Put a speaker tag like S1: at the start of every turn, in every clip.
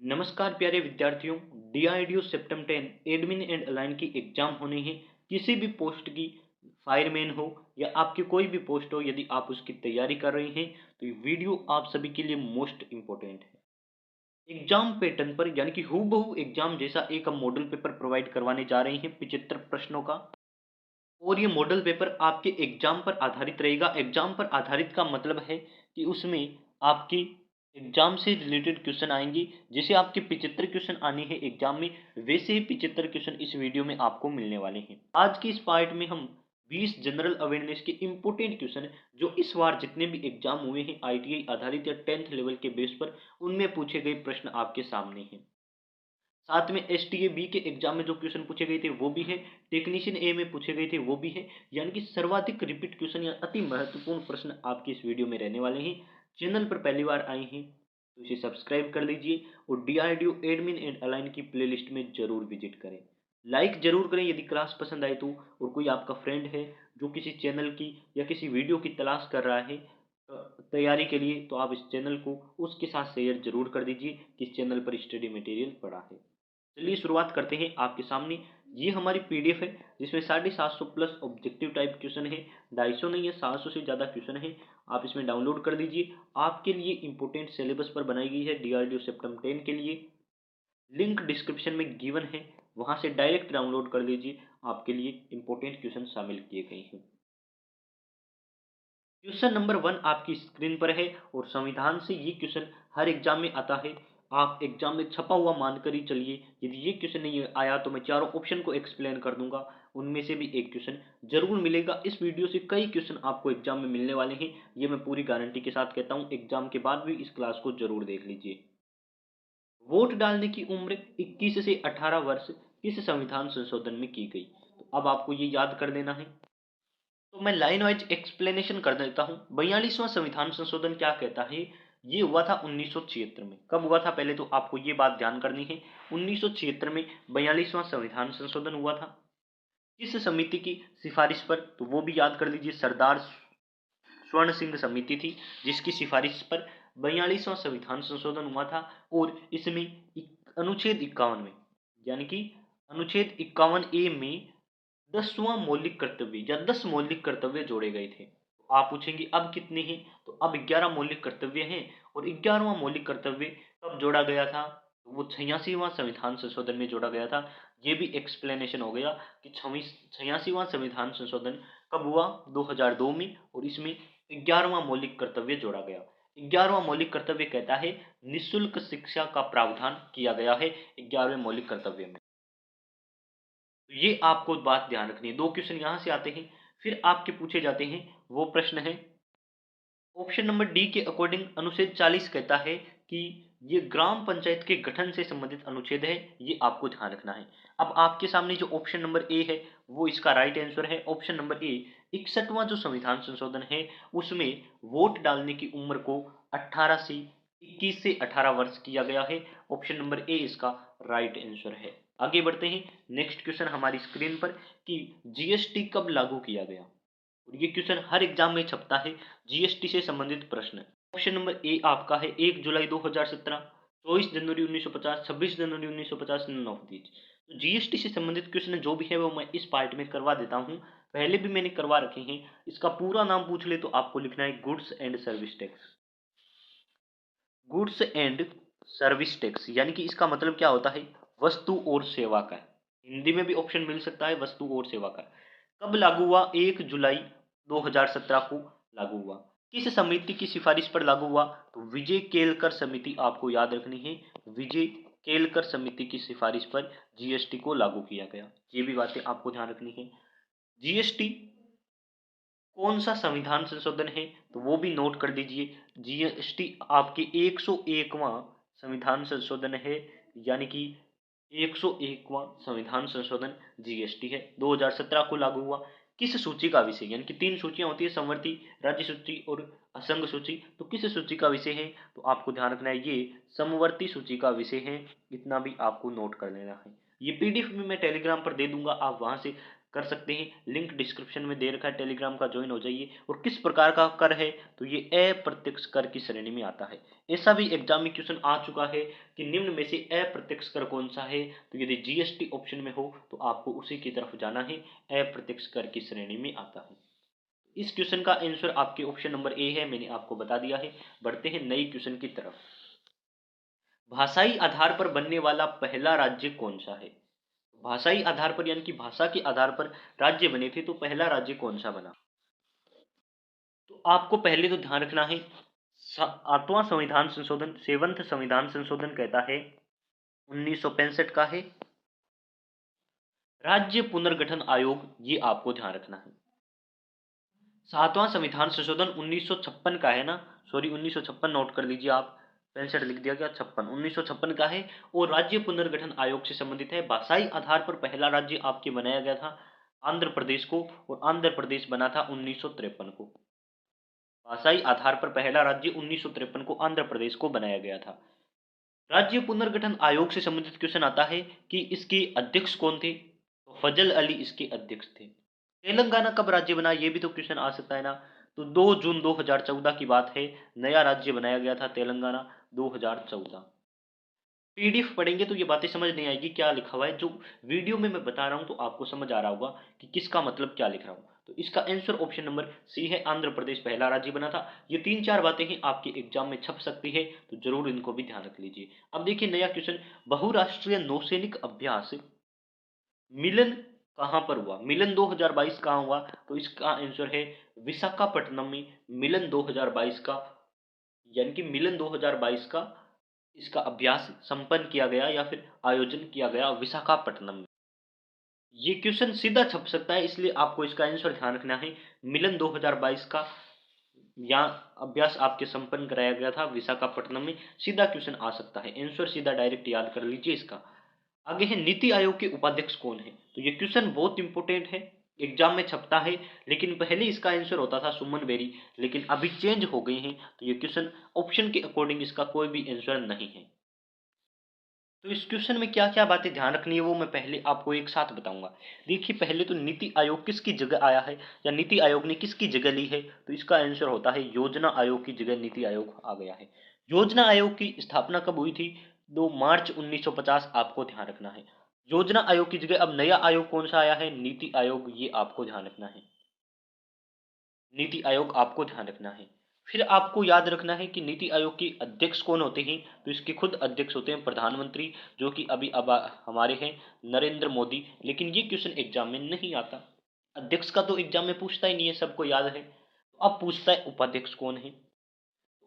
S1: नमस्कार प्यारे विद्यार्थियों। डीआरडीओ सेप्टेम 10 एडमिन एंड अलाइन की एग्जाम होने हैं। किसी भी पोस्ट की, फायरमैन हो या आपकी कोई भी पोस्ट हो, यदि आप उसकी तैयारी कर रहे हैं तो ये वीडियो आप सभी के लिए मोस्ट इंपॉर्टेंट है। एग्जाम पैटर्न पर यानी कि हूबहू एग्जाम जैसा एक हम मॉडल पेपर प्रोवाइड करवाने जा रहे हैं 75 प्रश्नों का। और ये मॉडल पेपर आपके एग्जाम पर आधारित रहेगा। एग्जाम पर आधारित का मतलब है कि उसमें आपकी एग्जाम से रिलेटेड क्वेश्चन आएंगे। जैसे आपके 75 क्वेश्चन आने हैं एग्जाम में, वैसे ही 75 क्वेश्चन इस वीडियो में आपको मिलने वाले हैं। आज की इस पार्ट में हम 20 जनरल अवेयरनेस के इंपॉर्टेंट क्वेश्चन जो इस बार जितने भी एग्जाम हुए हैं आईटीआई आधारित या 10th लेवल के बेस पर, उनमें पूछे गए प्रश्न आपके सामने हैं। साथ में एसटीए बी के एग्जाम में जो क्वेश्चन पूछे गए थे वो भी है, टेक्नीशियन ए में पूछे गए थे वो भी है। यानी कि सर्वाधिक रिपीट क्वेश्चन या अति महत्वपूर्ण प्रश्न आपके इस वीडियो में रहने वाले हैं। चैनल पर पहली बार आए हैं तो इसे सब्सक्राइब कर लीजिए और डीआरडीओ एडमिन एंड अलाइन की प्लेलिस्ट में जरूर विजिट करें। लाइक जरूर करें यदि क्लास पसंद आए तो। और कोई आपका फ्रेंड है जो किसी चैनल की या किसी वीडियो की तलाश कर रहा है तैयारी के लिए, तो आप इस चैनल को उसके साथ शेयर जरूर कर दीजिए कि इस चैनल पर स्टडी मटेरियल पड़ा है। चलिए शुरुआत करते हैं। आपके सामने ये हमारी पीडीएफ है जिसमें 750 प्लस ऑब्जेक्टिव टाइप क्वेश्चन है। 250 नहीं है, 700 से ज़्यादा क्वेश्चन है। आप इसमें डाउनलोड कर लीजिए। आपके लिए इंपोर्टेंट सिलेबस पर बनाई गई है डीआरडीओ सेप्टेम 10 के लिए। लिंक डिस्क्रिप्शन में गिवन है, वहां से डायरेक्ट डाउनलोड कर लीजिए। आपके लिए इंपोर्टेंट क्वेश्चन शामिल किए गए हैं। क्वेश्चन नंबर 1 आपकी स्क्रीन पर है और संविधान से ये क्वेश्चन हर एग्जाम में आता है। आप एग्जाम में छपा हुआ मानकर ही चलिए। यदि ये क्वेश्चन नहीं आया तो मैं चारों ऑप्शन को एक्सप्लेन कर दूंगा, उनमें से भी एक क्वेश्चन जरूर मिलेगा। इस वीडियो से कई क्वेश्चन आपको एग्जाम में मिलने वाले हैं, ये मैं पूरी गारंटी के साथ कहता हूँ। एग्जाम के बाद भी इस क्लास को जरूर देख लीजिए। वोट डालने की उम्र 21 से 18 वर्ष किस संविधान संशोधन में की गई? तो अब आपको ये याद कर लेना है। तो मैं लाइन वाइज एक्सप्लेनेशन कर देता हूँ। 42वां संविधान संशोधन क्या कहता है? ये हुआ था 1976 में। कब हुआ था पहले तो आपको ये बात ध्यान करनी है। 1976 में 42वां संविधान संशोधन हुआ था। किस समिति की सिफारिश पर? तो वो भी याद कर लीजिए, सरदार स्वर्ण सिंह समिति थी जिसकी सिफारिश पर 42वां संविधान संशोधन हुआ था। और इसमें अनुच्छेद 51 में, यानी कि अनुच्छेद 51A में 10वां मौलिक कर्तव्य या 10 मौलिक कर्तव्य जोड़े गए थे। तो आप पूछेंगे अब कितने हैं? तो अब 11 मौलिक कर्तव्य हैं। और 11वां मौलिक कर्तव्य कब जोड़ा गया था? तो वो 86वां संविधान संशोधन में जोड़ा गया था। ये भी एक्सप्लेनेशन हो गया कि 86वां संविधान संशोधन कब हुआ? 2002 में। और इसमें 11वां मौलिक कर्तव्य जोड़ा गया। 11वां मौलिक कर्तव्य कहता है निःशुल्क शिक्षा का प्रावधान किया गया है 11वें मौलिक कर्तव्य में। तो ये आपको बात ध्यान रखनी है। दो क्वेश्चन यहां से आते हैं, फिर आपके पूछे जाते हैं। वो प्रश्न है ऑप्शन नंबर डी के अकॉर्डिंग अनुच्छेद 40 कहता है कि ये ग्राम पंचायत के गठन से संबंधित अनुच्छेद है। ये आपको ध्यान रखना है। अब आपके सामने जो ऑप्शन नंबर ए है वो इसका राइट आंसर है। ऑप्शन नंबर ए 61वां जो संविधान संशोधन है उसमें वोट डालने की उम्र को 18 से 21 से 18 वर्ष किया गया है। ऑप्शन नंबर ए इसका राइट आंसर है। आगे बढ़ते हैं। नेक्स्ट क्वेश्चन हमारी स्क्रीन पर कि जीएसटी कब लागू किया गया? और ये क्वेश्चन हर एग्जाम में छपता है। जीएसटी से संबंधित प्रश्न। ऑप्शन नंबर ए आपका है 1 जुलाई 2017, 24 जनवरी 1950, 26 जनवरी 1950, नन ऑफ दीज। तो जीएसटी से संबंधित क्वेश्चन जो भी है वो मैं इस पार्ट में करवा देता हूँ। पहले भी मैंने करवा रखे हैं। इसका पूरा नाम पूछ ले तो आपको लिखना है goods and service tax. Goods and service tax यानी कि इसका मतलब क्या होता है? वस्तु और सेवा कर। हिंदी में भी ऑप्शन मिल सकता है वस्तु और सेवा कर। कब लागू हुआ? 1 जुलाई 2017 को लागू हुआ। किस समिति की सिफारिश पर लागू हुआ? तो विजय केलकर समिति आपको याद रखनी है। विजय केलकर समिति की सिफारिश पर जीएसटी को लागू किया गया। ये भी बातें आपको ध्यान रखनी है। जीएसटी कौन सा संविधान संशोधन है? तो वो भी नोट कर दीजिए। जीएसटी आपके 101वां संविधान संशोधन है। यानी कि 101वां संविधान संशोधन जीएसटी है। 2017 को लागू हुआ। किस सूची का विषय? यानी कि तीन सूचियां होती है, समवर्ती, राज्य सूची और असंघ सूची। तो किस सूची का विषय है? तो आपको ध्यान रखना है ये समवर्ती सूची का विषय है। इतना भी आपको नोट कर लेना है। ये पीडीएफ में मैं टेलीग्राम पर दे दूंगा, आप वहां से कर सकते हैं। लिंक डिस्क्रिप्शन में दे रखा है, टेलीग्राम का ज्वाइन हो जाइए। और किस प्रकार का कर है, तो ये अप्रत्यक्ष कर की श्रेणी में आता है। ऐसा भी एग्जाम में क्वेश्चन आ चुका है कि निम्न में से अप्रत्यक्ष कर कौन सा है, तो यदि जीएसटी ऑप्शन में हो तो आपको उसी की तरफ जाना है, अप्रत्यक्ष कर की श्रेणी में आता है। इस क्वेश्चन का आंसर आपके ऑप्शन नंबर ए है, मैंने आपको बता दिया है। बढ़ते हैं नई क्वेश्चन की तरफ। भाषाई आधार पर बनने वाला पहला राज्य कौन सा है? भाषाई आधार पर यानी कि भाषा के आधार पर राज्य बने थे, तो पहला राज्य कौन सा बना? तो आपको पहले तो ध्यान रखना है, 8वां संविधान संशोधन, 7th संविधान संशोधन कहता है 1965 का है। राज्य पुनर्गठन आयोग, ये आपको ध्यान रखना है। 7वां संविधान संशोधन 1956 का है ना, सॉरी 1956 नोट कर लीजिए आप, 65 लिख दिया गया, 56 1956 का है। और राज्य पुनर्गठन आयोग से संबंधित है। भाषाई आधार पर पहला राज्य आपके बनाया गया था आंध्र प्रदेश को, और आंध्र प्रदेश बना था 1953 को। भाषाई आधार पर पहला राज्य 1953 को आंध्र प्रदेश को बनाया गया था। राज्य पुनर्गठन आयोग से संबंधित क्वेश्चन आता है कि इसके अध्यक्ष कौन थे, तो फजल अली इसके अध्यक्ष थे। तेलंगाना कब राज्य बना, ये भी तो क्वेश्चन आ सकता है ना। तो 2 जून 2014 की बात है, नया राज्य बनाया गया था तेलंगाना 2014। पीडीएफ पढ़ेंगे तो ये बातें समझ नहीं आएगी क्या लिखा हुआ है, जो वीडियो में मैं बता रहा हूं तो आपको समझ आ रहा होगा कि किसका मतलब क्या लिख रहा हूं। तो इसका आंसर ऑप्शन नंबर सी है, आंध्र प्रदेश पहला राज्य बना था। ये 3-4 बातें हैं आपके एग्जाम में छप सकती है, तो जरूर इनको भी ध्यान रख लीजिए। अब देखिए नया क्वेश्चन, बहुराष्ट्रीय नौसैनिक अभ्यास मिलन कहां पर हुआ? मिलन 2022 कहां हुआ? तो इसका आंसर है विशाखापट्टनम में मिलन 2022 का, यानी कि मिलन 2022 का इसका अभ्यास संपन्न किया गया या फिर आयोजन किया गया विशाखापट्टनम में। ये क्वेश्चन सीधा छप सकता है, इसलिए आपको इसका आंसर ध्यान रखना है। मिलन 2022 का या अभ्यास आपके संपन्न कराया गया था विशाखापट्टनम में। सीधा क्वेश्चन आ सकता है, आंसर सीधा डायरेक्ट याद कर लीजिए इसका। आगे है नीति आयोग के उपाध्यक्ष कौन है? तो ये क्वेश्चन बहुत इंपॉर्टेंट है, एग्जाम में छपता है। लेकिन पहले इसका आंसर होता था सुमन बेरी, लेकिन अभी चेंज हो गए हैं, तो ये क्वेश्चन ऑप्शन के अकॉर्डिंग इसका कोई भी आंसर नहीं है। तो इस क्वेश्चन में क्या क्या बातें ध्यान रखनी है वो मैं पहले आपको एक साथ बताऊंगा। देखिए पहले तो नीति आयोग किसकी जगह आया है, या नीति आयोग ने किसकी जगह ली है, तो इसका आंसर होता है योजना आयोग की जगह नीति आयोग आ गया है। योजना आयोग की स्थापना कब हुई थी? 2 मार्च 1950, आपको ध्यान रखना है। योजना आयोग की जगह अब नया आयोग कौन सा आया है? नीति आयोग, ये आपको ध्यान रखना है। नीति आयोग आपको ध्यान रखना है। फिर आपको याद रखना है कि नीति आयोग के अध्यक्ष कौन होते हैं, तो इसके खुद अध्यक्ष होते हैं प्रधानमंत्री, जो कि अभी अब हमारे हैं नरेंद्र मोदी। लेकिन ये क्वेश्चन एग्जाम में नहीं आता, अध्यक्ष का तो एग्जाम में पूछता ही नहीं है, सबको याद है। तो अब पूछता है उपाध्यक्ष कौन है।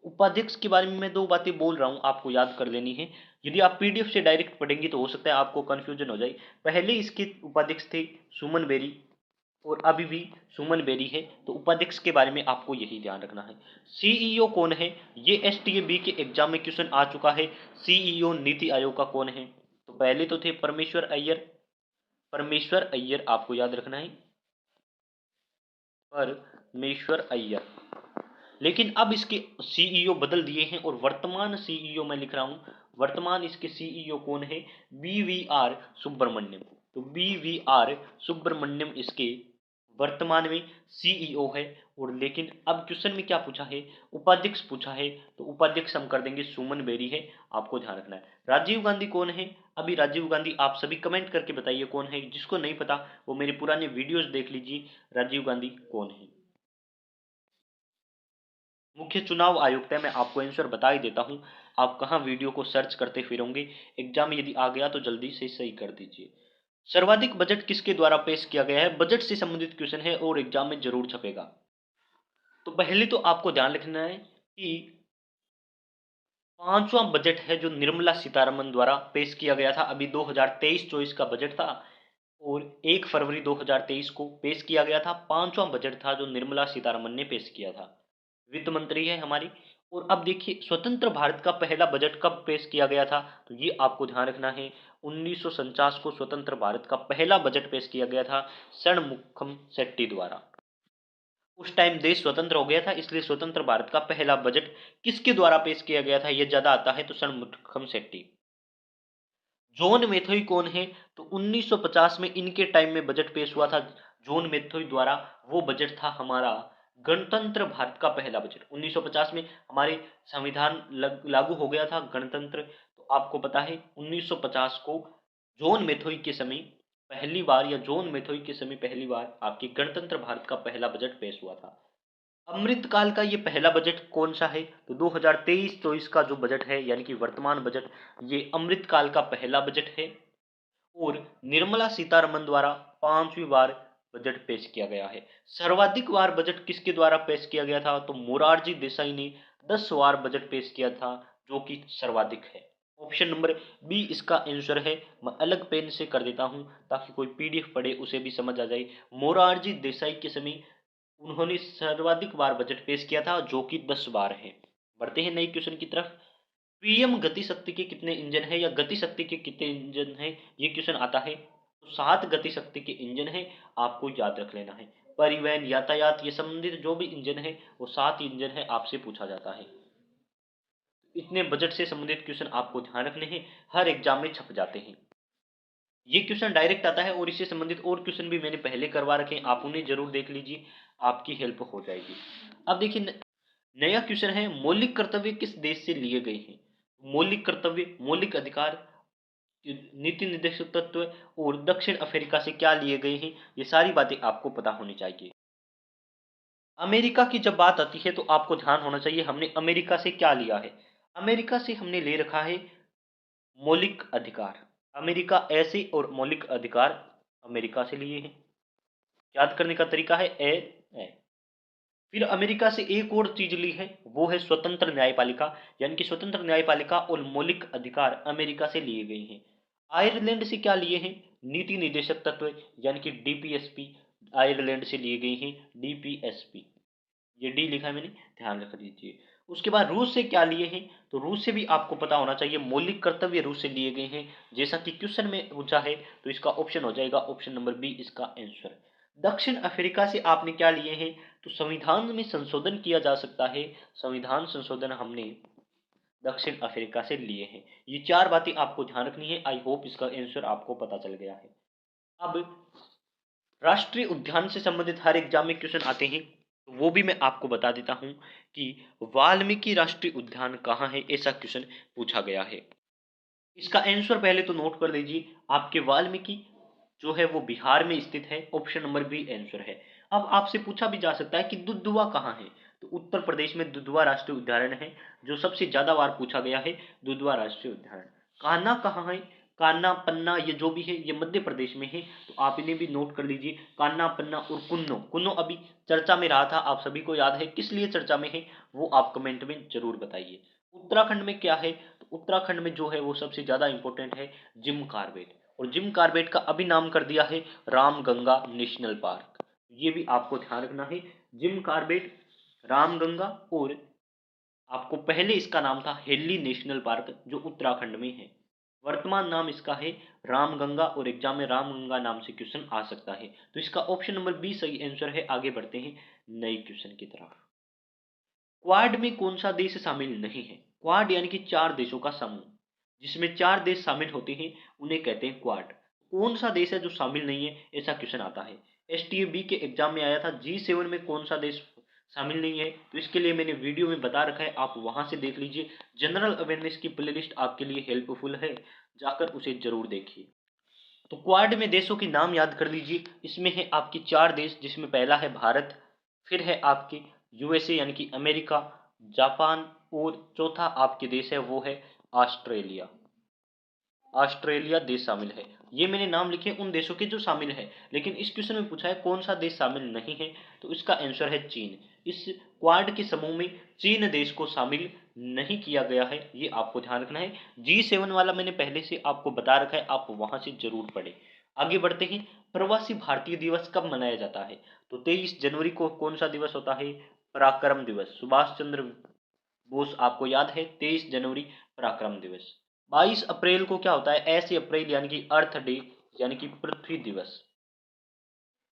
S1: उपाध्यक्ष के बारे में मैं 2 बातें बोल रहा हूं, आपको याद कर लेनी है। यदि आप पीडीएफ से डायरेक्ट पढ़ेंगे तो हो सकता है आपको कंफ्यूजन हो जाए। पहले इसके उपाध्यक्ष थे सुमन बेरी, और अभी भी सुमन बेरी है, तो उपाध्यक्ष के बारे में आपको यही ध्यान रखना है। सीईओ कौन है? ये एसटीएबी के एग्जाम में क्वेश्चन आ चुका है, सीईओ नीति आयोग का कौन है? तो पहले तो थे परमेश्वर अय्यर, परमेश्वर अय्यर आपको याद रखना है, परमेश्वर अय्यर। लेकिन अब इसके सीईओ बदल दिए हैं, और वर्तमान सीईओ मैं लिख रहा हूं, वर्तमान इसके सीईओ कौन है? बीवीआर सुब्रमण्यम। तो बीवीआर सुब्रमण्यम इसके वर्तमान में सीईओ है। और लेकिन अब क्वेश्चन में क्या पूछा है? उपाध्यक्ष पूछा है, तो उपाध्यक्ष हम कर देंगे सुमन बेरी है, आपको ध्यान रखना है। राजीव गांधी कौन है? अभी राजीव गांधी आप सभी कमेंट करके बताइए कौन है, जिसको नहीं पता वो मेरे पुराने वीडियोस देख लीजिए, राजीव गांधी कौन है। मुख्य चुनाव आयुक्त है, मैं आपको आंसर बता ही देता हूं, आप कहां वीडियो को सर्च करते फिरोगे, एग्जाम में यदि आ गया तो जल्दी से सही कर दीजिए। सर्वाधिक बजट किसके द्वारा पेश किया गया है? बजट से संबंधित क्वेश्चन है और एग्जाम में जरूर छपेगा। तो पहले तो आपको ध्यान रखना है कि 5वां बजट है जो निर्मला सीतारमन द्वारा पेश किया गया था, अभी 2023-24 का बजट था, और 1 फरवरी 2023 को पेश किया गया था। 5वां बजट था जो निर्मला सीतारमन ने पेश किया था, वित्त मंत्री है हमारी। और अब देखिए स्वतंत्र भारत का पहला बजट कब पेश किया गया था, तो ये आपको ध्यान रखना है, 1949 को स्वतंत्र भारत का पहला बजट पेश किया गया था षणमुखम शेट्टी द्वारा। उस टाइम देश स्वतंत्र हो गया था, इसलिए स्वतंत्र भारत का पहला बजट किसके द्वारा पेश किया गया था, ये ज्यादा आता है, तो षणमुखम शेट्टी। जॉन मेथोई कौन है? तो 1950 में इनके टाइम में बजट पेश हुआ था जॉन मेथोई द्वारा। वो बजट था हमारा गणतंत्र भारत का पहला बजट। 1950 में हमारे संविधान लागू हो गया था गणतंत्र। तो आपको पता है 1950 को जॉन मेथोई के समय पहली बार, या जॉन मेथोई के समय पहली बार आपकी गणतंत्र भारत का पहला बजट पेश हुआ था। अमृतकाल का ये पहला बजट कौन सा है? तो 2023-24 का जो बजट है यानी कि वर्तमान बजट, ये अमृतकाल का पहला बजट है। और निर्मला सीतारमन द्वारा 5वीं बार बजट पेश किया गया है। सर्वाधिक बार बजट किसके द्वारा पेश किया गया था? तो मोरारजी देसाई ने 10 बार बजट पेश किया था, जो कि सर्वाधिक है। ऑप्शन नंबर बी इसका आंसर है। मैं अलग पेन से कर देता हूं ताकि कोई पीडीएफ पढ़े उसे भी समझ आ जाए। मोरारजी देसाई के समय उन्होंने सर्वाधिक बार बजट पेश किया था, जो कि 10 बार है। बढ़ते हैं नए क्वेश्चन की तरफ। पीएम गति शक्ति के कितने इंजन है, या गति शक्ति के कितने इंजन है, ये क्वेश्चन आता है। तो 7 गति शक्ति के इंजन है, आपको याद रख लेना है। परिवहन, यातायात, ये संबंधित जो भी इंजन है वो 7 इंजन है, आपसे पूछा जाता है। इतने बजट से संबंधित क्वेश्चन आपको ध्यान रखने हैं, हर एग्जाम में छप जाते हैं। ये क्वेश्चन डायरेक्ट आता है और इससे संबंधित और क्वेश्चन भी मैंने पहले करवा रखे हैं, आप उन्हें जरूर देख लीजिए, आपकी हेल्प हो जाएगी। अब देखिए नया क्वेश्चन है, मौलिक कर्तव्य किस देश से लिए गए हैं? मौलिक कर्तव्य, मौलिक अधिकार, नीति निर्देशक तत्व और दक्षिण अफ्रीका से क्या लिए गए हैं, ये सारी बातें आपको पता होनी चाहिए। अमेरिका की जब बात आती है तो आपको ध्यान होना चाहिए हमने अमेरिका से क्या लिया है। अमेरिका से हमने ले रखा है मौलिक अधिकार। अमेरिका ऐसे और मौलिक अधिकार अमेरिका से लिए हैं। याद करने का तरीका है ए। फिर अमेरिका से एक और चीज ली है, वो है स्वतंत्र न्यायपालिका, यानी कि स्वतंत्र न्यायपालिका और मौलिक अधिकार अमेरिका से लिए गए हैं। आयरलैंड से क्या लिए हैं? नीति निर्देशक तत्व, यानी कि डीपीएसपी आयरलैंड से लिए गए हैं। डीपीएसपी, ये डी लिखा है मैंने, ध्यान रख दीजिए। उसके बाद रूस से क्या लिए हैं? तो रूस से भी आपको पता होना चाहिए, मौलिक कर्तव्य रूस से लिए गए हैं, जैसा कि क्वेश्चन में पूछा है। तो इसका ऑप्शन हो जाएगा ऑप्शन नंबर बी इसका आंसर। दक्षिण अफ्रीका से आपने क्या लिए हैं? तो संविधान में संशोधन किया जा सकता है, संविधान संशोधन हमने दक्षिण अफ्रीका से लिए हैं। ये 4 बातें आपको ध्यान रखनी है। आई होप इसका आंसर आपको पता चल गया है। अब राष्ट्रीय उद्यान से संबंधित हर एग्जाम में क्वेश्चन आते हैं, तो वो भी मैं आपको बता देता हूं कि वाल्मीकि राष्ट्रीय उद्यान कहाँ है, ऐसा क्वेश्चन पूछा गया है। इसका आंसर पहले तो नोट कर लीजिए, आपके वाल्मीकि जो है वो बिहार में स्थित है। ऑप्शन नंबर बी आंसर है। अब आपसे पूछा भी जा सकता है कि दुधवा कहाँ है? तो उत्तर प्रदेश में दुधवा राष्ट्रीय उद्यान है, जो सबसे ज्यादा बार पूछा गया है, दुधवा राष्ट्रीय उद्यान। कान्हा कहाँ है? कान्हा, पन्ना, ये जो भी है ये मध्य प्रदेश में है, तो आप इन्हें भी नोट कर लीजिए। कान्हा, पन्ना और कुन्नो। कुन्नो अभी चर्चा में रहा था, आप सभी को याद है, किस लिए चर्चा में है वो आप कमेंट में जरूर बताइए। उत्तराखंड में क्या है? तो उत्तराखंड में जो है वो सबसे ज्यादा इंपॉर्टेंट है जिम कार्बेट, और जिम कार्बेट का अभी नाम कर दिया है रामगंगा नेशनल पार्क। ये भी आपको ध्यान रखना है, जिम कार्बेट, रामगंगा, और आपको पहले इसका नाम था हेली नेशनल पार्क जो उत्तराखंड में है। वर्तमान नाम इसका है रामगंगा, और एग्जाम में रामगंगा नाम से क्वेश्चन आ सकता है। तो इसका ऑप्शन नंबर बी सही आंसर है। आगे बढ़ते हैं नए क्वेश्चन की तरफ। क्वाड में कौन सा देश शामिल नहीं है? क्वाड यानी कि 4 देशों का समूह, जिसमें 4 देश शामिल होते हैं, उन्हें कहते हैं क्वाड। कौन सा देश है जो शामिल नहीं है, ऐसा क्वेश्चन आता है। एसटीएबी के एग्जाम में आया था, G7 में कौन सा देश शामिल नहीं है? तो इसके लिए मैंने वीडियो में बता रखा है, आप वहां से देख लीजिए। जनरल अवेयरनेस की प्लेलिस्ट आपके लिए हेल्पफुल है, जाकर उसे जरूर देखिए। तो क्वाड में देशों के नाम याद कर लीजिए। इसमें है आपके 4 देश, जिसमें पहला है भारत, फिर है आपके यूएसए यानी कि अमेरिका, जापान, और चौथा आपके देश है वो है ऑस्ट्रेलिया। ऑस्ट्रेलिया देश शामिल है। ये मैंने नाम लिखे उन देशों के जो शामिल है, लेकिन इस क्वेश्चन में पूछा है कौन सा देश शामिल नहीं है, तो इसका आंसर है चीन। इस क्वाड के समूह में चीन देश को शामिल नहीं किया गया है, ये आपको ध्यान रखना है। G7 वाला मैंने पहले से आपको बता रखा है, आप वहां से जरूर पढ़ें। आगे बढ़ते हैं, प्रवासी भारतीय दिवस कब मनाया जाता है? तो 23 जनवरी को कौन सा दिवस होता है? पराक्रम दिवस। सुभाष चंद्र बोस, आपको याद है, 23 जनवरी पराक्रम दिवस। 22 अप्रैल को क्या होता है? ऐसे अप्रैल यानी कि अर्थ डे, यानी कि पृथ्वी दिवस।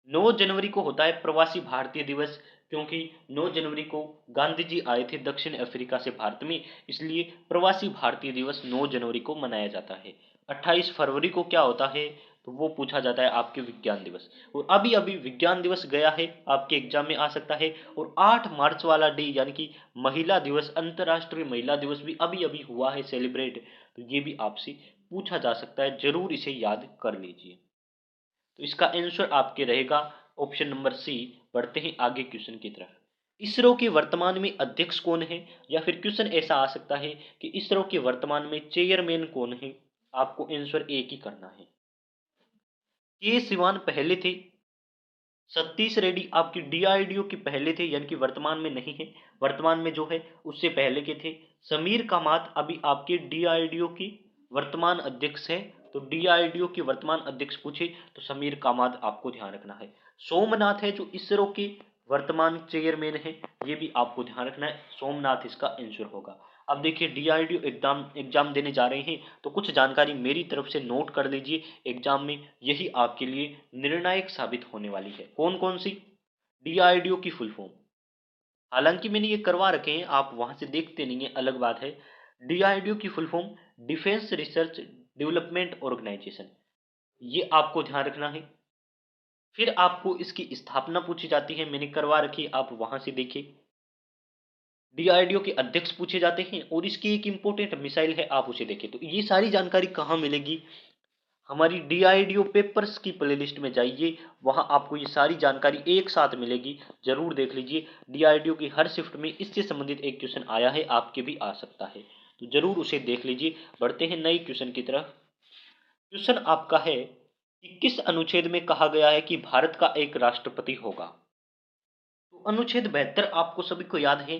S1: 9 जनवरी को होता है प्रवासी भारतीय दिवस, क्योंकि 9 जनवरी को गांधी जी आए थे दक्षिण अफ्रीका से भारत में, इसलिए प्रवासी भारतीय दिवस 9 जनवरी को मनाया जाता है। 28 फरवरी को क्या होता है, तो वो पूछा जाता है आपके विज्ञान दिवस। और अभी अभी विज्ञान दिवस गया है, आपके एग्जाम में आ सकता है। और 8 मार्च वाला डे यानी कि महिला दिवस, अंतर्राष्ट्रीय महिला दिवस भी अभी अभी हुआ है सेलिब्रेट, तो ये भी आपसे पूछा जा सकता है, जरूर इसे याद कर लीजिए। तो इसका आंसर आपके रहेगा ऑप्शन नंबर सी। बढ़ते हैं आगे क्वेश्चन की तरफ। इसरो के वर्तमान में अध्यक्ष कौन है, या फिर क्वेश्चन ऐसा आ सकता है कि इसरो के वर्तमान में चेयरमैन कौन है। आपको आंसर एक ही करना है। के सिवान पहले थे, सतीश रेड्डी आपकी डीआरडीओ के पहले थे, यानी कि वर्तमान में नहीं है, वर्तमान में जो है उससे पहले के थे। समीर कामत अभी आपके डीआरडीओ की वर्तमान अध्यक्ष है। तो डीआरडीओ के वर्तमान अध्यक्ष पूछे तो समीर कामत आपको ध्यान रखना है। सोमनाथ है जो इसरो के वर्तमान चेयरमैन है, ये भी आपको ध्यान रखना है, सोमनाथ इसका आंसर होगा। अब देखिए डीआरडीओ एग्जाम देने जा रहे हैं, तो कुछ जानकारी मेरी तरफ से नोट कर लीजिए, एग्जाम में यही आपके लिए निर्णायक साबित होने वाली है। कौन कौन सी? डीआरडीओ की फुल फॉर्म, हालांकि मैंने ये करवा रखे हैं, आप वहां से देखते नहीं है, अलग बात है। डीआरडीओ की full form defence research development organisation, ये आपको ध्यान रखना है। फिर आपको इसकी स्थापना पूछी जाती है, मैंने करवा रखी है, आप वहां से देखिए। डीआरडीओ के अध्यक्ष पूछे जाते हैं, और इसकी एक इंपॉर्टेंट मिसाइल है, आप उसे देखें। तो ये सारी जानकारी कहाँ मिलेगी? हमारी डीआरडीओ पेपर्स की प्लेलिस्ट में जाइए, वहां आपको ये सारी जानकारी एक साथ मिलेगी, जरूर देख लीजिए। डीआरडीओ की हर शिफ्ट में इससे संबंधित एक क्वेश्चन आया है, आपके भी आ सकता है, तो जरूर उसे देख लीजिए। बढ़ते हैं नए क्वेश्चन की तरफ। क्वेश्चन आपका है कि किस अनुच्छेद में कहा गया है कि भारत का एक राष्ट्रपति होगा। तो अनुच्छेद 72 आपको सभी को याद है,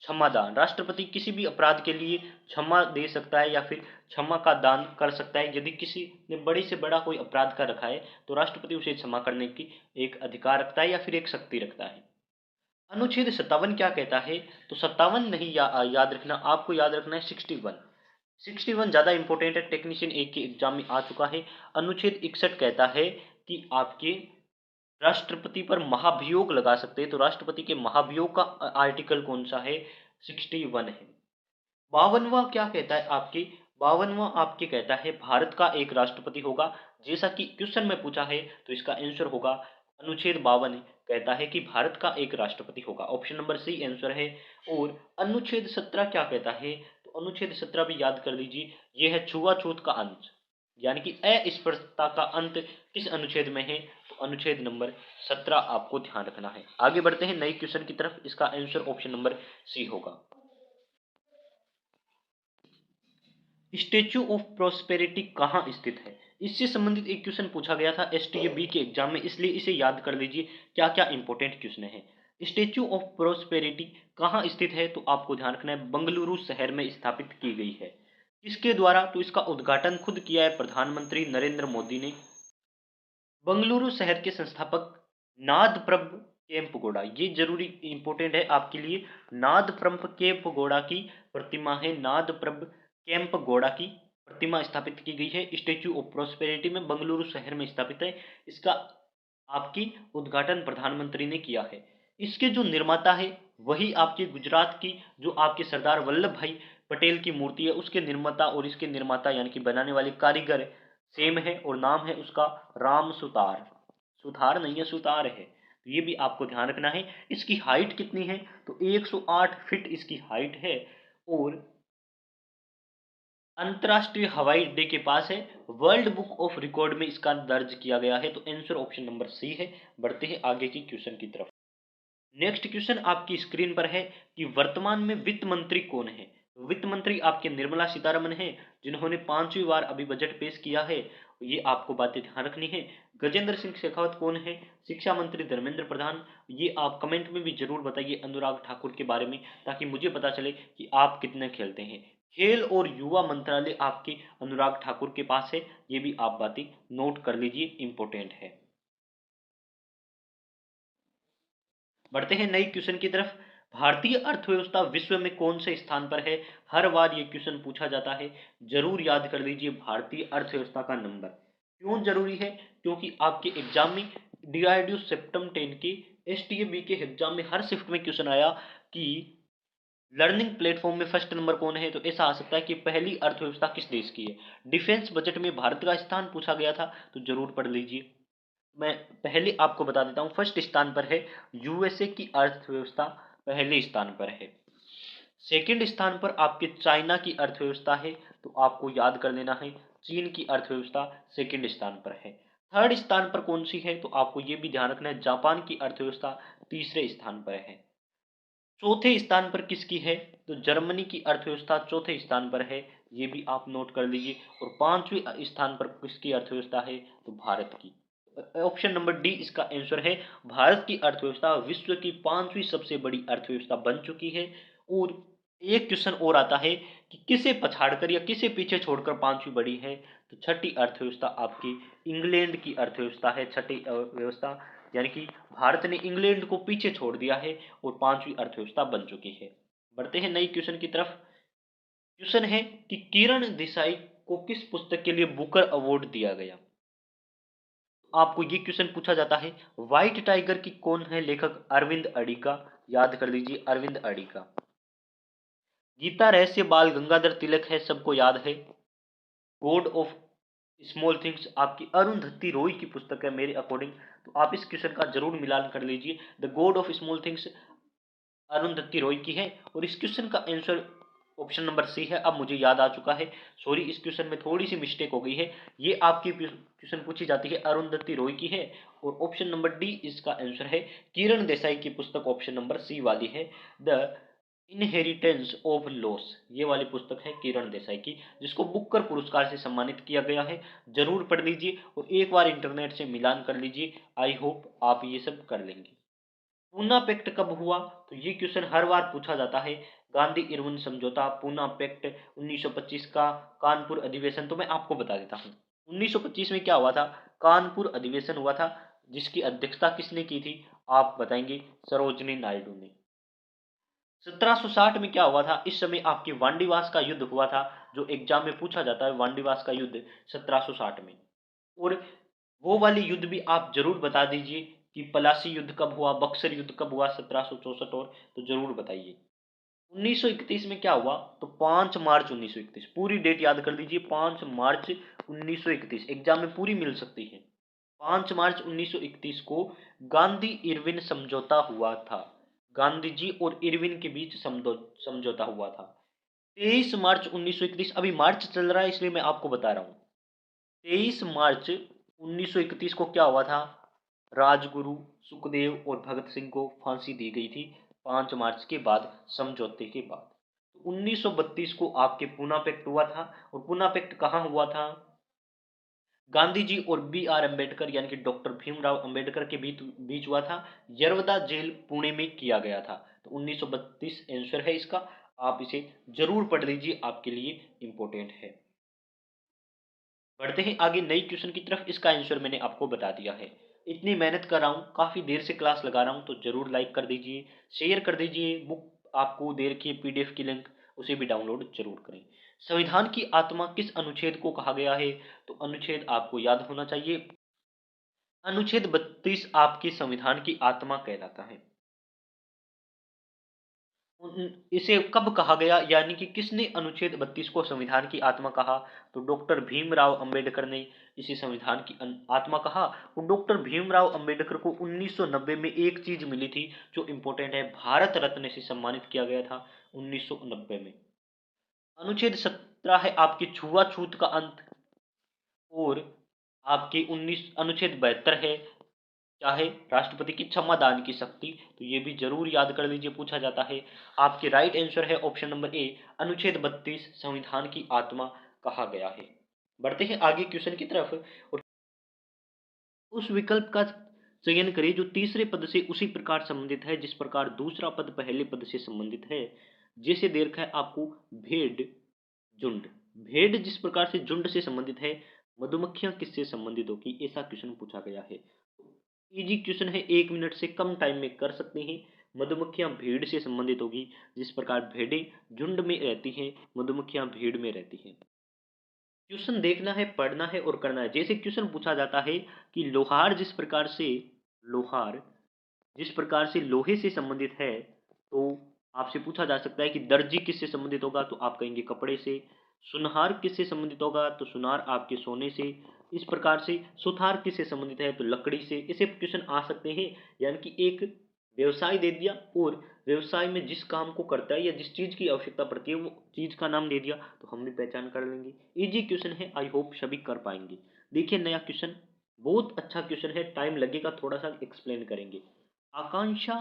S1: क्षमादान। राष्ट्रपति किसी भी अपराध के लिए क्षमा दे सकता है, या फिर क्षमा का दान कर सकता है। यदि किसी ने बड़े से बड़ा कोई अपराध कर रखा है, तो राष्ट्रपति उसे क्षमा करने की एक अधिकार रखता है, या फिर एक शक्ति रखता है। अनुच्छेद 57 क्या कहता है? तो 57 नहीं याद रखना, आपको याद रखना है 61। 61 ज्यादा इंपॉर्टेंट है, टेक्नीशियन एक के एग्जाम में आ चुका है। अनुच्छेद 61 कहता है कि आपके राष्ट्रपति पर महाभियोग लगा सकते हैं। तो राष्ट्रपति के महाभियोग का आर्टिकल कौन सा है? 61 है। 52वां क्या कहता है आपके? 52वां आपके कहता है भारत का एक राष्ट्रपति होगा। जैसा कि क्वेश्चन में पूछा है, तो इसका आंसर होगा अनुच्छेद 52 कहता है कि भारत का एक राष्ट्रपति होगा, ऑप्शन नंबर सी आंसर है। और अनुच्छेद 17 क्या कहता है? तो अनुच्छेद 17 भी याद कर लीजिए, यह है छुआछूत का अंत, यानी कि अस्पृश्यता का अंत किस अनुच्छेद में है? तो अनुच्छेद नंबर 17 आपको ध्यान रखना है। आगे बढ़ते हैं नए क्वेश्चन की तरफ, इसका आंसर ऑप्शन नंबर सी होगा। स्टेच्यू ऑफ प्रोस्पेरिटी कहाँ स्थित है? इससे संबंधित एक क्वेश्चन पूछा गया था एसटीएबी के एग्जाम में, इसलिए इसे याद कर लीजिए, क्या क्या इंपॉर्टेंट क्वेश्चन है। स्टेच्यू ऑफ प्रोस्पेरिटी कहाँ स्थित है? तो आपको ध्यान रखना है बंगलुरु शहर में स्थापित की गई है। किसके द्वारा? तो इसका उद्घाटन खुद किया है प्रधानमंत्री नरेंद्र मोदी ने। बंगलुरु शहर के संस्थापक नादप्रभ केम्पगौड़ा, ये जरूरी इंपॉर्टेंट है आपके लिए। नादप्रभ केम्पगौड़ा की प्रतिमा है, नादप्रभ केम्पगौड़ा की प्रतिमा स्थापित की गई है स्टेच्यू ऑफ प्रोस्पेरिटी में, बंगलुरु शहर में स्थापित है। इसका आपकी उद्घाटन प्रधानमंत्री ने किया है। इसके जो निर्माता है वही आपके गुजरात की जो आपके सरदार वल्लभ भाई पटेल की मूर्ति है, उसके निर्माता और इसके निर्माता यानी कि बनाने वाले कारीगर सेम है, और नाम है उसका राम सुतार। सुतार नहीं है, सुतार है, तो ये भी आपको ध्यान रखना है। इसकी हाइट कितनी है? तो 108 फीट इसकी हाइट है, और अंतरराष्ट्रीय हवाई अड्डे के पास है। वर्ल्ड बुक ऑफ रिकॉर्ड में इसका दर्ज किया गया है, तो आंसर ऑप्शन नंबर सी है। बढ़ते हैं आगे की क्वेश्चन की तरफ। नेक्स्ट क्वेश्चन आपकी स्क्रीन पर है कि वर्तमान में वित्त मंत्री कौन है? वित्त मंत्री आपके निर्मला सीतारमन है, जिन्होंने 5वीं बार अभी बजट पेश किया है, ये आपको बातें ध्यान रखनी है। गजेंद्र सिंह शेखावत कौन है? शिक्षा मंत्री धर्मेंद्र प्रधान। ये आप कमेंट में भी जरूर बताइए अनुराग ठाकुर के बारे में, ताकि मुझे पता चले कि आप कितने खेलते हैं। खेल और युवा मंत्रालय आपके अनुराग ठाकुर के पास है, ये भी आप बातें नोट कर लीजिए, इंपॉर्टेंट है। बढ़ते हैं नई क्वेश्चन की तरफ। भारतीय अर्थव्यवस्था विश्व में कौन से स्थान पर है? हर बार ये क्वेश्चन पूछा जाता है, जरूर याद कर लीजिए भारतीय अर्थव्यवस्था का नंबर। क्यों जरूरी है? क्योंकि आपके एग्जाम में डीआरडीओ सेप्टम 10 के एसटीएबी के एग्जाम में हर शिफ्ट में क्वेश्चन आया कि लर्निंग प्लेटफॉर्म में फर्स्ट नंबर कौन है? तो ऐसा आ सकता है कि पहली अर्थव्यवस्था किस देश की है। डिफेंस बजट में भारत का स्थान पूछा गया था, तो जरूर पढ़ लीजिए। मैं पहले आपको बता देता हूँ, फर्स्ट स्थान पर है यूएसए की अर्थव्यवस्था, पहले स्थान पर है। सेकंड स्थान पर आपके चाइना की अर्थव्यवस्था है, तो आपको याद कर लेना है चीन की अर्थव्यवस्था सेकंड स्थान पर है। थर्ड स्थान पर कौन सी है? तो आपको ये भी ध्यान रखना है, जापान की अर्थव्यवस्था तीसरे स्थान पर है। चौथे स्थान पर किसकी है? तो जर्मनी की अर्थव्यवस्था चौथे स्थान पर है, ये भी आप नोट कर लीजिए। और पांचवें स्थान पर किसकी अर्थव्यवस्था है? तो भारत की। ऑप्शन नंबर डी इसका आंसर है। भारत की अर्थव्यवस्था विश्व की पांचवी सबसे बड़ी अर्थव्यवस्था बन चुकी है। और एक क्वेश्चन और आता है कि किसे पछाड़कर या किसे पीछे छोड़कर पांचवी बड़ी है? तो छठी अर्थव्यवस्था आपकी इंग्लैंड की अर्थव्यवस्था है, छठी व्यवस्था, यानी कि भारत ने इंग्लैंड को पीछे छोड़ दिया है और पांचवी अर्थव्यवस्था बन चुकी है। बढ़ते हैं नई क्वेश्चन की तरफ। क्वेश्चन है कि किरण देसाई को किस पुस्तक के लिए बुकर अवार्ड दिया गया? आपको ये क्वेश्चन पूछा जाता है। व्हाइट टाइगर की कौन है लेखक? अरविंद अडिगा, याद कर लीजिए अरविंद अडिगा। गीता रहस्य बाल गंगाधर तिलक है, सबको याद है। गॉड ऑफ स्मॉल थिंग्स आपकी अरुंधति रॉय की पुस्तक है मेरे अकॉर्डिंग, तो आप इस क्वेश्चन का जरूर मिलान कर लीजिए। The God of small things Arundhati Roy की है। और इस क्वेश्चन का आंसर ऑप्शन नंबर सी है। अब मुझे याद आ चुका है, सॉरी इस क्वेश्चन में थोड़ी सी मिस्टेक हो गई है। ये आपकी क्वेश्चन पूछी जाती है अरुंधति रॉय की है, और ऑप्शन नंबर डी इसका आंसर है। किरण देसाई की पुस्तक ऑप्शन नंबर सी वाली है, द इनहेरिटेंस ऑफ लॉस, ये वाली पुस्तक है किरण देसाई की, जिसको बुकर पुरस्कार से सम्मानित किया गया है। जरूर पढ़ लीजिए और एक बार इंटरनेट से मिलान कर लीजिए। आई होप आप ये सब कर लेंगे। पूना पैक्ट कब हुआ? तो ये क्वेश्चन हर बार पूछा जाता है। गांधी इरविन समझौता, पूना पैक्ट, 1925 का कानपुर अधिवेशन, तो मैं आपको बता देता हूँ। 1925 में क्या हुआ था? कानपुर अधिवेशन हुआ था, जिसकी अध्यक्षता किसने की थी? आप बताएंगे, सरोजनी नायडू ने। 1760 में क्या हुआ था? इस समय आपकी वांडीवास का युद्ध हुआ था, जो एग्जाम में पूछा जाता है, वांडीवास का युद्ध 1760 में। और वो वाली युद्ध भी आप जरूर बता दीजिए कि पलासी युद्ध कब हुआ, बक्सर युद्ध कब हुआ 1764, और तो जरूर बताइए। 1931 में क्या हुआ? तो 5 मार्च 1931, पूरी डेट याद कर लीजिए, 5 मार्च 1931, एग्जाम में पूरी मिल सकती है। 5 मार्च 1931 को गांधी इरविन समझौता हुआ था। गांधी जी और इरविन के बीच समझौता हुआ था। 23 मार्च 1931, अभी मार्च चल रहा है इसलिए मैं आपको बता रहा हूँ। 23 मार्च 1931 को क्या हुआ था? राजगुरु सुखदेव और भगत सिंह को फांसी दी गई थी 5 मार्च के बाद, समझौते के बाद। 1932 को आपके पूना पैक्ट हुआ था। और पूना पैक्ट कहाँ हुआ था? गांधी जी और बी आर अम्बेडकर यानी कि डॉक्टर भीमराव अंबेडकर के बीच हुआ था। यरवदा जेल पुणे में किया गया था। तो 1932 आंसर है इसका। आप इसे जरूर पढ़ लीजिए, आपके लिए इंपॉर्टेंट है। बढ़ते हैं आगे नई क्वेश्चन की तरफ। इसका आंसर मैंने आपको बता दिया है। इतनी मेहनत कर रहा हूँ, काफी देर से क्लास लगा रहा हूँ, तो जरूर लाइक कर दीजिए, शेयर कर दीजिए। बुक आपको दे रखी है पीडीएफ की लिंक, उसे भी डाउनलोड जरूर करें। संविधान की आत्मा किस अनुच्छेद को कहा गया है? तो अनुच्छेद आपको याद होना चाहिए। अनुच्छेद 32 आपकी संविधान की आत्मा कहलाता है। इसे कब कहा गया, यानी कि किसने अनुच्छेद 32 को संविधान की आत्मा कहा? तो डॉक्टर भीमराव अंबेडकर ने इसे संविधान की आत्मा कहा। और डॉक्टर भीमराव अंबेडकर को 1990 में एक चीज मिली थी जो इंपॉर्टेंट है, भारत रत्न से सम्मानित किया गया था 1990 में। अनुच्छेद 17 है आपकी छुआछूत का अंत। और आपकी 19 अनुच्छेद 72 है चाहे राष्ट्रपति की क्षमा दान की शक्ति, तो ये भी जरूर याद कर लीजिए, पूछा जाता है। आपके राइट आंसर है ऑप्शन नंबर ए, अनुच्छेद 32 संविधान की आत्मा कहा गया है। बढ़ते हैं आगे क्वेश्चन की तरफ। और उस विकल्प का चयन करें जो तीसरे पद से उसी प्रकार संबंधित है जिस प्रकार दूसरा पद पहले पद से संबंधित है। जैसे दे रखा है आपको, भेड़ झुंड। भेड़ जिस प्रकार से झुंड से संबंधित है, मधुमक्खियां किससे संबंधित होगी, ऐसा क्वेश्चन पूछा गया है। इजी क्वेश्चन है, 1 मिनट से कम टाइम में कर सकते हैं। मधुमक्खियां भीड़ से संबंधित होगी, जिस प्रकार भेड़ें झुंड में रहती हैं, मधुमक्खियां भीड़ में रहती हैं। क्वेश्चन देखना है, पढ़ना है और करना है। जैसे क्वेश्चन पूछा जाता है कि लोहार जिस प्रकार से लोहे से संबंधित है, तो आपसे पूछा जा सकता है कि दर्जी किससे संबंधित होगा, तो आप कहेंगे कपड़े से। सुनहार किससे संबंधित होगा, तो सुनार आपके सोने से। इस प्रकार से सुथार किससे संबंधित है, तो लकड़ी से। ऐसे क्वेश्चन आ सकते हैं। यानी कि एक व्यवसाय दे दिया और व्यवसाय में जिस काम को करता है या जिस चीज की आवश्यकता पड़ती है वो चीज का नाम दे दिया, तो हम भी पहचान कर लेंगे। इजी क्वेश्चन है, आई होप सभी कर पाएंगे। देखिए नया क्वेश्चन, बहुत अच्छा क्वेश्चन है, टाइम लगेगा थोड़ा सा, एक्सप्लेन करेंगे। आकांक्षा,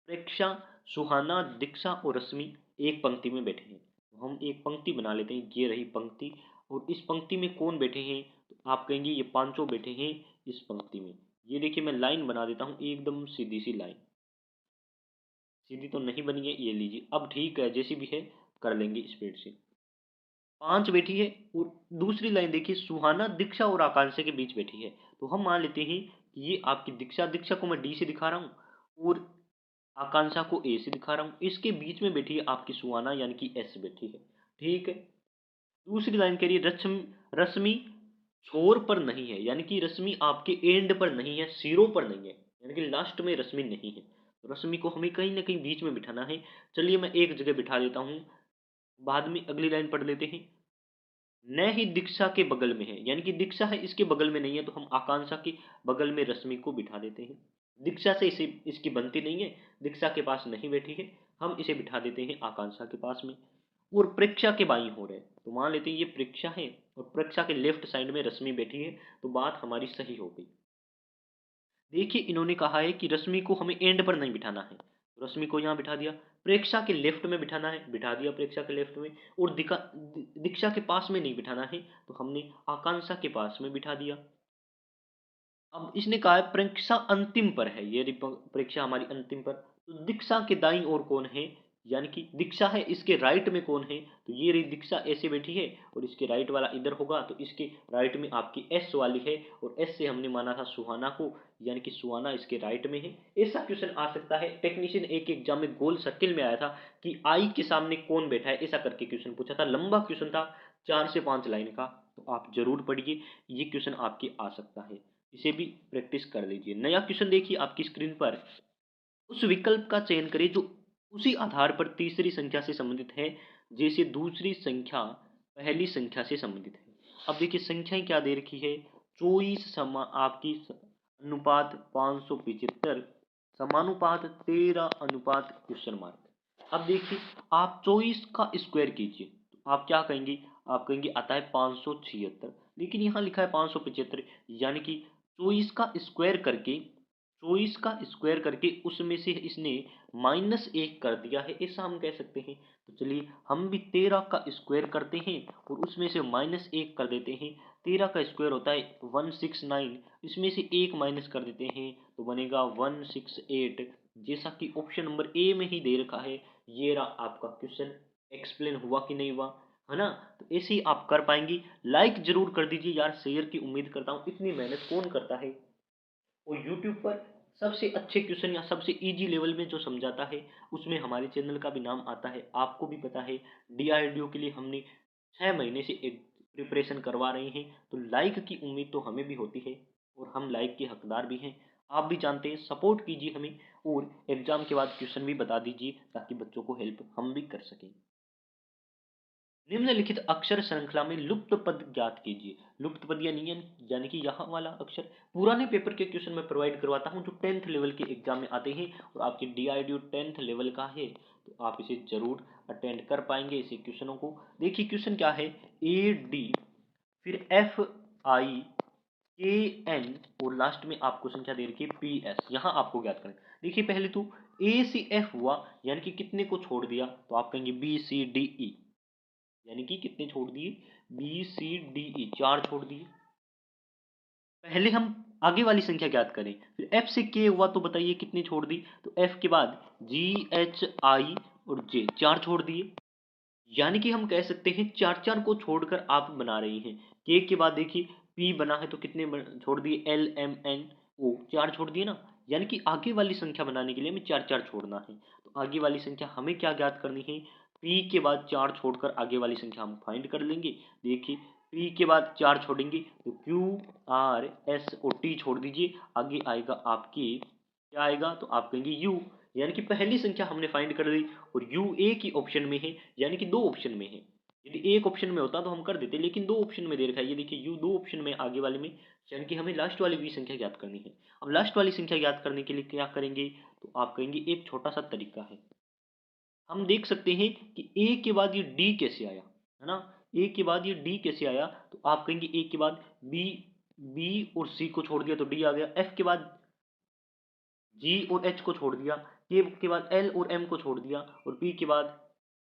S1: प्रेक्षा, सुहाना, दीक्षा और रश्मि एक पंक्ति में बैठे हैं। तो हम एक पंक्ति बना लेते हैं, ये रही पंक्ति। और इस पंक्ति में कौन बैठे हैं, तो आप कहेंगे ये पांचों बैठे हैं इस पंक्ति में। ये देखिए मैं लाइन बना देता हूँ, एकदम सीधी सी लाइन। सीधी तो नहीं बनी है, ये लीजिए, अब ठीक है, जैसी भी है कर लेंगे स्पीड से। पांच बैठी है और दूसरी लाइन देखिए, सुहाना दीक्षा और आकांक्षा के बीच बैठी है। तो हम मान लेते हैं कि ये आपकी दीक्षा, दीक्षा को मैं डी से दिखा रहा हूँ और आकांक्षा को ए से दिखा रहा हूँ। इसके बीच में बैठी है आपकी सुहाना, यानी कि एस बैठी है। ठीक है। दूसरी लाइन कह रही है रश्मि, रश्मि छोर पर नहीं है, यानी कि रश्मि आपके एंड पर नहीं है, सिरों पर नहीं है, यानी कि लास्ट में रश्मि नहीं है। तो रश्मि को हमें कहीं ना कहीं बीच में बिठाना है। चलिए मैं एक जगह बिठा देता हूँ, बाद में अगली लाइन पढ़ लेते हैं। न ही दीक्षा के बगल में है, यानी कि दीक्षा है इसके बगल में नहीं है, तो हम आकांक्षा के बगल में रश्मि को बिठा देते हैं। दीक्षा से इसे इसकी बनती नहीं है, दीक्षा के पास नहीं बैठी है, हम इसे बिठा देते हैं आकांक्षा के पास में। और प्रेक्षा के बाईं हो रहे, तो मान लेते हैं ये प्रेक्षा है और प्रेक्षा के लेफ्ट साइड में रश्मि बैठी है, तो बात हमारी सही हो गई। देखिए इन्होंने कहा है कि रश्मि को हमें एंड पर नहीं बिठाना है, तो रश्मि को यहाँ बिठा दिया। प्रेक्षा के लेफ्ट में बिठाना है, बिठा दिया प्रेक्षा के लेफ्ट में। और दीक्षा के पास में नहीं बिठाना है, तो हमने आकांक्षा के पास में बिठा दिया। अब इसने कहा है परीक्षा अंतिम पर है, ये परीक्षा हमारी अंतिम पर। तो दीक्षा के दाईं ओर कौन है, यानी कि दीक्षा है इसके राइट में कौन है, तो ये रही दीक्षा ऐसे बैठी है और इसके राइट वाला इधर होगा, तो इसके राइट में आपकी एस वाली है। और एस से हमने माना था सुहाना को, यानी कि सुहाना इसके राइट में है। ऐसा क्वेश्चन आ सकता है। टेक्नीशियन एक एग्जाम में गोल सर्किल में आया था कि आई के सामने कौन बैठा है, ऐसा करके क्वेश्चन पूछा था। लंबा क्वेश्चन था, 4 से 5 लाइन का। तो आप जरूर पढ़िए, ये क्वेश्चन आपके आ सकता है, इसे भी प्रैक्टिस कर लीजिए। नया क्वेश्चन देखिए आपकी स्क्रीन पर, उस विकल्प का चयन करें जो उसी आधार पर तीसरी संख्या से संबंधित है जैसे दूसरी संख्या पहली संख्या से संबंधित है। अब देखिए संख्याएं क्या दे रखी है, 24 आपकी अनुपात 575 समानुपात 13 अनुपात क्वेश्चन मार्क। अब देखिए आप 24 का स्क्वायर कीजिए, तो आप क्या कहेंगे, आप कहेंगे आता है 576, लेकिन यहाँ लिखा है 575, यानी कि 24 का स्क्वायर करके उसमें से इसने -1 कर दिया है, ऐसा हम कह सकते हैं। तो चलिए हम भी 13 का स्क्वायर करते हैं और उसमें से -1 कर देते हैं। 13 का स्क्वायर होता है 169, इसमें से 1 माइनस कर देते हैं तो बनेगा 168, जैसा कि ऑप्शन नंबर ए में ही दे रखा है। ये रहा आपका क्वेश्चन। एक्सप्लेन हुआ कि नहीं हुआ, है ना। तो ऐसे ही आप कर पाएंगी। लाइक जरूर कर दीजिए यार, शेयर की उम्मीद करता हूँ, इतनी मेहनत कौन करता है। और यूट्यूब पर सबसे अच्छे क्वेश्चन या सबसे इजी लेवल में जो समझाता है उसमें हमारे चैनल का भी नाम आता है। आपको भी पता है डीआरडीओ के लिए हमने 6 महीने से एक प्रिपरेशन करवा रहे हैं, तो लाइक की उम्मीद तो हमें भी होती है और हम लाइक के हकदार भी हैं। आप भी जानते हैं, सपोर्ट कीजिए हमें और एग्जाम के बाद क्वेश्चन भी बता दीजिए ताकि बच्चों को हेल्प हम भी कर सकें। निम्नलिखित अक्षर श्रृंखला में लुप्त पद ज्ञात कीजिए। लुप्त पद यानी कि यहाँ वाला अक्षर पुराने पेपर के क्वेश्चन में प्रोवाइड करवाता हूँ जो 10th लेवल के एग्जाम में आते हैं और आपके डीआरडीओ 10th लेवल का है, तो आप इसे जरूर अटेंड कर पाएंगे इसे क्वेश्चनों को। देखिए क्वेश्चन क्या है, ए डी फिर एफ आई के एन और लास्ट में आपको संख्या दे रखी है पी एस, यहाँ आपको ज्ञात करें। देखिए पहले तो ए से एफ हुआ, यानी कि कितने को छोड़ दिया, तो आप कहेंगे बी सी डी ई, यानी कि कितने छोड़ दिए, बी सी डी ई 4 छोड़ दिए। पहले हम आगे वाली संख्या ज्ञात करें, फिर एफ से के हुआ तो बताइए कितने छोड़ दी, तो एफ के बाद जी एच आई और जे 4 छोड़ दिए। यानी कि हम कह सकते हैं 4 4 को छोड़कर आप बना रही हैं। के बाद देखिए पी बना है तो कितने छोड़ दिए, एल एम एन ओ 4 छोड़ दिए ना। यानी कि आगे वाली संख्या बनाने के लिए हमें 4 4 छोड़ना है। तो आगे वाली संख्या हमें क्या ज्ञात करनी है, पी के बाद 4 छोड़कर आगे वाली संख्या हम फाइंड कर लेंगे। देखिए पी के बाद 4 छोड़ेंगे तो क्यू आर एस और टी छोड़ दीजिए, आगे आएगा आपके क्या आएगा, तो आप कहेंगे यू। यानी कि पहली संख्या हमने फाइंड कर दी और u एक ही ऑप्शन में है, यानी कि दो ऑप्शन में है। यदि एक ऑप्शन में होता तो हम कर देते, लेकिन दो ऑप्शन में दे रखा है। ये देखिए u दो ऑप्शन में आगे वाले में, यानी कि हमें लास्ट वाली v संख्या ज्ञात करनी है। अब लास्ट वाली संख्या ज्ञात करने के लिए क्या करेंगे, तो आप कहेंगे एक छोटा सा तरीका है। हम देख सकते हैं कि a के बाद ये d कैसे आया, है ना। a के बाद ये d कैसे आया, तो आप कहेंगे a के बाद b और c को छोड़ दिया तो d आ गया, f के बाद g और h को छोड़ दिया, k के बाद l और m को छोड़ दिया और p के बाद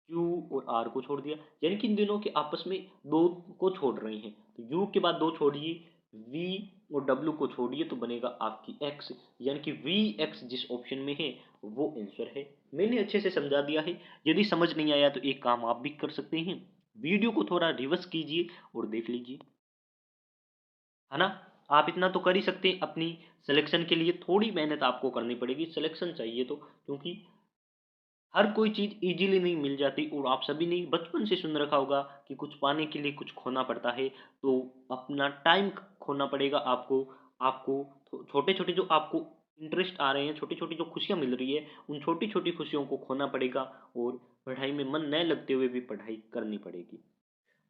S1: q और r को छोड़ दिया। यानी कि इन दोनों के आपस में दो को छोड़ रहे हैं, तो u के बाद दो छोड़िए, v और w को छोड़िए तो बनेगा आपकी x, यानी कि vx जिस ऑप्शन में है वो आंसर है। मैंने अच्छे से समझा दिया है। यदि समझ नहीं आया तो एक काम आप भी कर सकते हैं, वीडियो को थोड़ा रिवर्स कीजिए और देख लीजिए, है ना। आप इतना तो कर ही सकते हैं। अपनी सिलेक्शन के लिए थोड़ी मेहनत आपको करनी पड़ेगी, सिलेक्शन चाहिए तो, क्योंकि हर कोई चीज़ इजीली नहीं मिल जाती। और आप सभी ने बचपन से सुन रखा होगा कि कुछ पाने के लिए कुछ खोना पड़ता है, तो अपना टाइम खोना पड़ेगा आपको। आपको छोटे छोटे जो आपको इंटरेस्ट आ रहे हैं, छोटी छोटी जो खुशियाँ मिल रही है, उन छोटी छोटी खुशियों को खोना पड़ेगा और पढ़ाई में मन न लगते हुए भी पढ़ाई करनी पड़ेगी।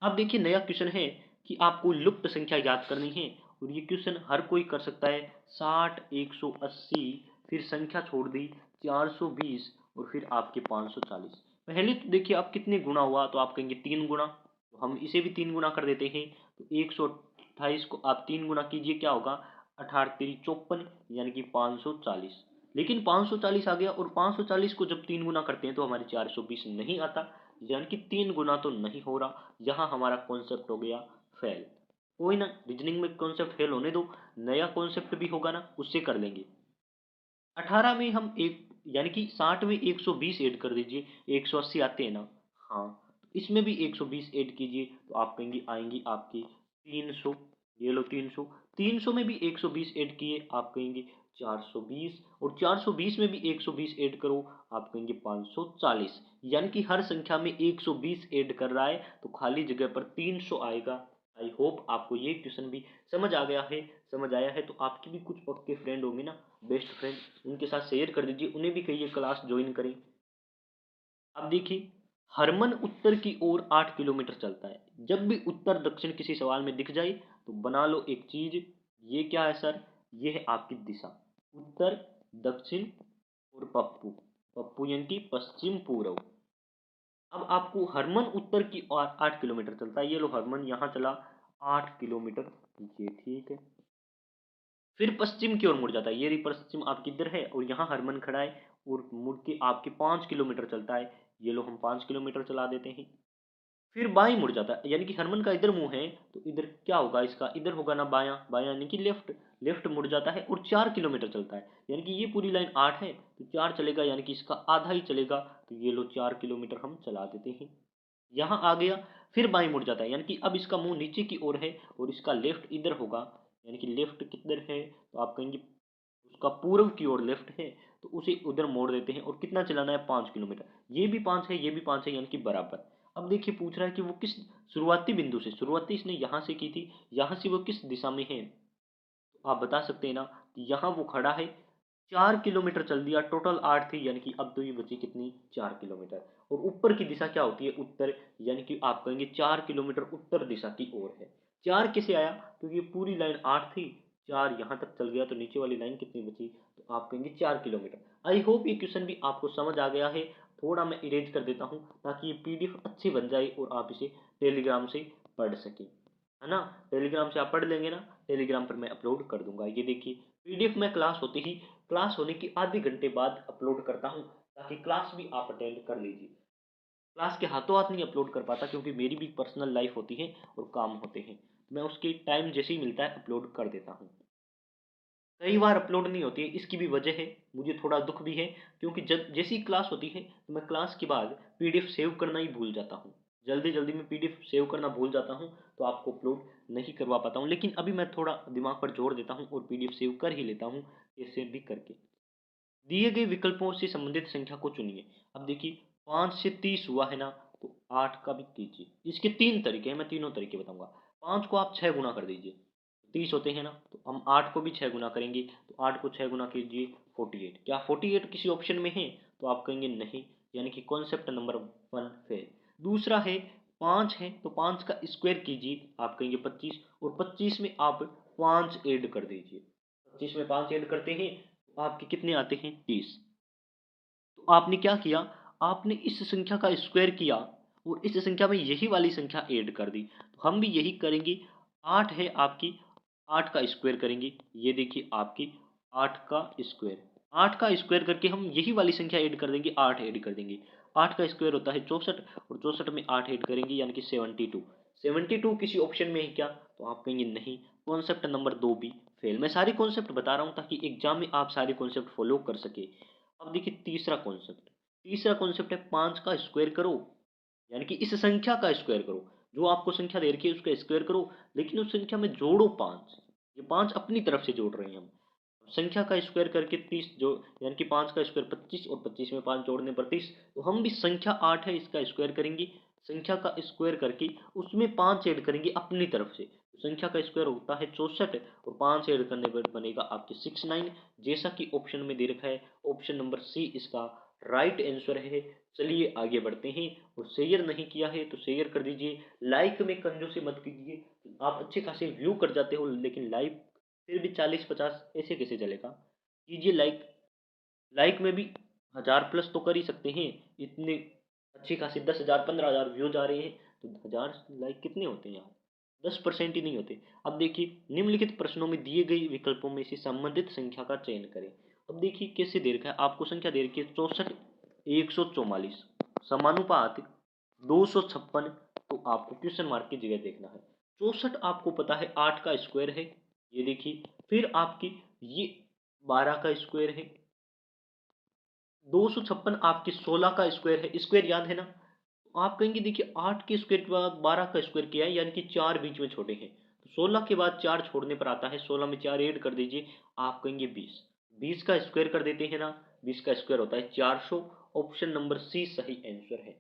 S1: अब देखिए नया क्वेश्चन है कि आपको लुप्त संख्या याद करनी है, और ये क्वेश्चन हर कोई कर सकता है। 60, 180, फिर संख्या छोड़ दी 420 और फिर आपके 540। पहले तो देखिए आप कितने गुना हुआ, तो आप कहेंगे 3 गुना, तो हम इसे भी 3 गुना कर देते हैं। तो 128 को आप 3 गुना कीजिए, क्या होगा, 18×3 = 54, यानी कि 540। लेकिन 540 आ गया, और 540 को जब 3 गुना करते हैं तो हमारे 420 नहीं आता, यानी कि 3 गुना तो नहीं हो रहा। यहाँ हमारा कॉन्सेप्ट हो गया फेल। कोई ना, रीजनिंग में कॉन्सेप्ट फेल होने दो, नया कॉन्सेप्ट भी होगा ना, उससे कर लेंगे। 18 में हम एक, यानी कि 60 में 120 ऐड कर दीजिए, 180 आते हैं ना। हाँ, इसमें भी 120 ऐड कीजिए तो आप कहेंगे आएंगी आपकी 300। ये लो 300, 300 में भी 120 ऐड किए, आप कहेंगे 420, और 420 में भी 120 ऐड करो, आप कहेंगे 540। यानी कि हर संख्या में 120 ऐड कर रहा है, तो खाली जगह पर 300 आएगा। आई होप आपको ये क्वेश्चन भी समझ आ गया है। समझ आया है तो आपके भी कुछ पक्के फ्रेंड होंगे ना, बेस्ट फ्रेंड, उनके साथ शेयर कर दीजिए, उन्हें भी कहिए क्लास ज्वाइन करें। अब देखिए, हरमन उत्तर की ओर 8 किलोमीटर चलता है। जब भी उत्तर दक्षिण किसी सवाल में दिख जाए तो बना लो एक चीज। ये क्या है सर, ये है आपकी दिशा, उत्तर, दक्षिण और पप्पू। पप्पू यानी कि पश्चिम पूर्व। अब आपको हरमन उत्तर की ओर 8 किलोमीटर चलता है, ये लो हरमन यहाँ चला 8 किलोमीटर, ये ठीक है। फिर पश्चिम की ओर मुड़ जाता है, ये रही पश्चिम आपकी इधर है, और यहाँ हरमन खड़ा है, और मुड़ के आपके 5 किलोमीटर चलता है। ये लो हम 5 किलोमीटर चला देते हैं। फिर बाईं मुड़ जाता है, यानी कि हरमन का इधर मुंह है, तो इधर क्या होगा, इसका इधर होगा ना बायां, बायां यानी कि लेफ्ट। लेफ्ट मुड़ जाता है और 4 किलोमीटर चलता है, यानी कि ये पूरी लाइन 8 है तो 4 चलेगा, यानी कि इसका आधा ही चलेगा। तो ये लो 4 किलोमीटर हम चला देते हैं। यहाँ आ गया, फिर बाईं मुड़ जाता है, यानी कि अब इसका मुंह नीचे की ओर है और इसका लेफ्ट इधर होगा, यानी कि लेफ्ट किधर है, तो आप कहेंगे उसका पूर्व की ओर लेफ्ट है, तो उसे उधर मोड़ देते हैं। और कितना चलाना है, 5 किलोमीटर। ये भी 5 है, ये भी 5 है, यानी कि बराबर। अब देखिए पूछ रहा है कि वो किस शुरुआती बिंदु से, शुरुआती इसने यहाँ से की थी, यहाँ से वो किस दिशा में है, तो आप बता सकते हैं ना कि यहाँ वो खड़ा है। 4 किलोमीटर चल दिया, टोटल 8 थी, यानी कि अब तो ये बची कितनी, 4 किलोमीटर। और ऊपर की दिशा क्या होती है, उत्तर, यानी कि आप कहेंगे 4 किलोमीटर उत्तर दिशा की ओर है। 4 कैसे आया, क्योंकि ये पूरी लाइन 8 थी, 4 यहाँ तक चल गया, तो नीचे वाली लाइन कितनी बची, तो आप कहेंगे 4 किलोमीटर। आई होप ये क्वेश्चन भी आपको समझ आ गया है। थोड़ा मैं इरेज कर देता हूँ ताकि ये पीडीएफ अच्छी बन जाए और आप इसे टेलीग्राम से पढ़ सकें, है ना। टेलीग्राम से आप पढ़ लेंगे ना, टेलीग्राम पर मैं अपलोड कर दूंगा। ये देखिए पीडीएफ में क्लास होती ही, क्लास होने की आधे घंटे बाद अपलोड करता हूँ, ताकि क्लास भी आप अटेंड कर लीजिए। क्लास के हाथों हाथ नहीं अपलोड कर पाता, क्योंकि मेरी भी पर्सनल लाइफ होती है और काम होते हैं। मैं उसके टाइम जैसे ही मिलता है अपलोड कर देता हूँ। कई बार अपलोड नहीं होती है, इसकी भी वजह है, मुझे थोड़ा दुख भी है, क्योंकि जब जैसी क्लास होती है तो मैं क्लास के बाद पीडीएफ सेव करना ही भूल जाता हूँ। जल्दी जल्दी में पीडीएफ सेव करना भूल जाता हूँ, तो आपको अपलोड नहीं करवा पाता हूँ। लेकिन अभी मैं थोड़ा दिमाग पर जोर देता हूँ और पीडीएफ सेव कर ही लेता हूँ, ऐसे भी करके। दिए गए विकल्पों से संबंधित संख्या को चुनिए। अब देखिए 5 से 30 हुआ है ना, तो 8 का भी कीजिए। इसके तीन तरीके हैं, मैं तीनों तरीके बताऊंगा। 5 को आप 6 गुना कर दीजिए, 30 होते हैं ना, तो हम 8 को भी 6 गुना करेंगे, तो 8 को 6 गुना कीजिए 48। क्या 48 किसी ऑप्शन में है? तो आप कहेंगे नहीं, यानी कि कॉन्सेप्ट नंबर 1 फेल। दूसरा है 5 है, तो 5 का स्क्वायर कीजिए, आप कहेंगे 25, और 25 में आप 5 ऐड कर दीजिए। 25 में 5 ऐड करते हैं तो आपके कितने आते हैं? 30। तो आपने क्या किया, आपने इस संख्या का स्क्वायर किया और इस संख्या में यही वाली संख्या ऐड कर दी। तो हम भी यही करेंगे। 8 है आपकी, 8 का स्क्वायर करेंगे, ये देखिए आपकी 8 का स्क्वायर। 8 का स्क्वायर करके हम यही वाली संख्या ऐड कर देंगे, 8 ऐड कर देंगे। 8 का स्क्वायर होता है 64, और 64 में 8 ऐड करेंगे यानी कि 72। 72 किसी ऑप्शन में है क्या? तो आप कहेंगे नहीं, कॉन्सेप्ट नंबर 2 भी फेल। मैं सारे कॉन्सेप्ट बता रहा हूँ ताकि एग्जाम में आप सारे कॉन्सेप्ट फॉलो कर सके। अब देखिए तीसरा कॉन्सेप्ट है 5 का स्क्वायर करो, यानी कि इस संख्या का स्क्वायर करो। जो आपको संख्या दे रखी है उसका स्क्वायर करो, लेकिन उस संख्या में जोड़ो 5। ये 5 अपनी तरफ से जोड़ रहे हैं हम। संख्या का स्क्वायर करके 30 जो, यानी कि 5 का स्क्वायर 25, और 25 में 5 जोड़ने पर 30। तो हम भी संख्या 8 है इसका स्क्वायर करेंगे, संख्या का स्क्वायर करके उसमें 5 ऐड करेंगे अपनी तरफ से। तो संख्या का स्क्वायर होता है 64, और 5 ऐड करने पर बनेगा आपके 69, जैसा कि ऑप्शन में दे रखा है। ऑप्शन नंबर सी इसका राइट आंसर है। चलिए आगे बढ़ते हैं, और शेयर नहीं किया है तो शेयर कर दीजिए। लाइक में कंजूसी मत कीजिए, आप अच्छे खासे व्यू कर जाते हो लेकिन लाइक फिर भी 40-50 ऐसे कैसे चलेगा? कीजिए लाइक। लाइक में भी 1000+ तो कर ही सकते हैं। इतने अच्छी खासी 10,000 15,000 व्यूज आ रहे हैं, तो 1000 लाइक कितने होते हैं यार? 10% ही नहीं होते। अब देखिए निम्नलिखित प्रश्नों में दिए गए विकल्पों में से संबंधित संख्या का चयन करें। अब देखिए कैसे दे रखा है, आपको संख्या दे रखी है 64, 144 समानुपात 256। तो आपको क्वेश्चन मार्क की जगह देखना है। 64 आपको पता है 8 का स्क्वायर है, ये देखिए। फिर आपकी ये 12 का स्क्वायर है, 256 आपके 16 का स्क्वायर है, स्क्वायर याद है ना? तो आप कहेंगे देखिए 8 के स्क्वायर के बाद 12 का स्क्वायर किया है, यानी कि 4 बीच में छोड़े हैं, तो 16 के बाद 4 छोड़ने पर आता है, 16 में 4 ऐड कर दीजिए, आप कहेंगे 20। 20 का स्क्वायर कर देते हैं ना, 20 का स्क्वायर होता है 400। ऑप्शन नंबर सी सही आंसर है।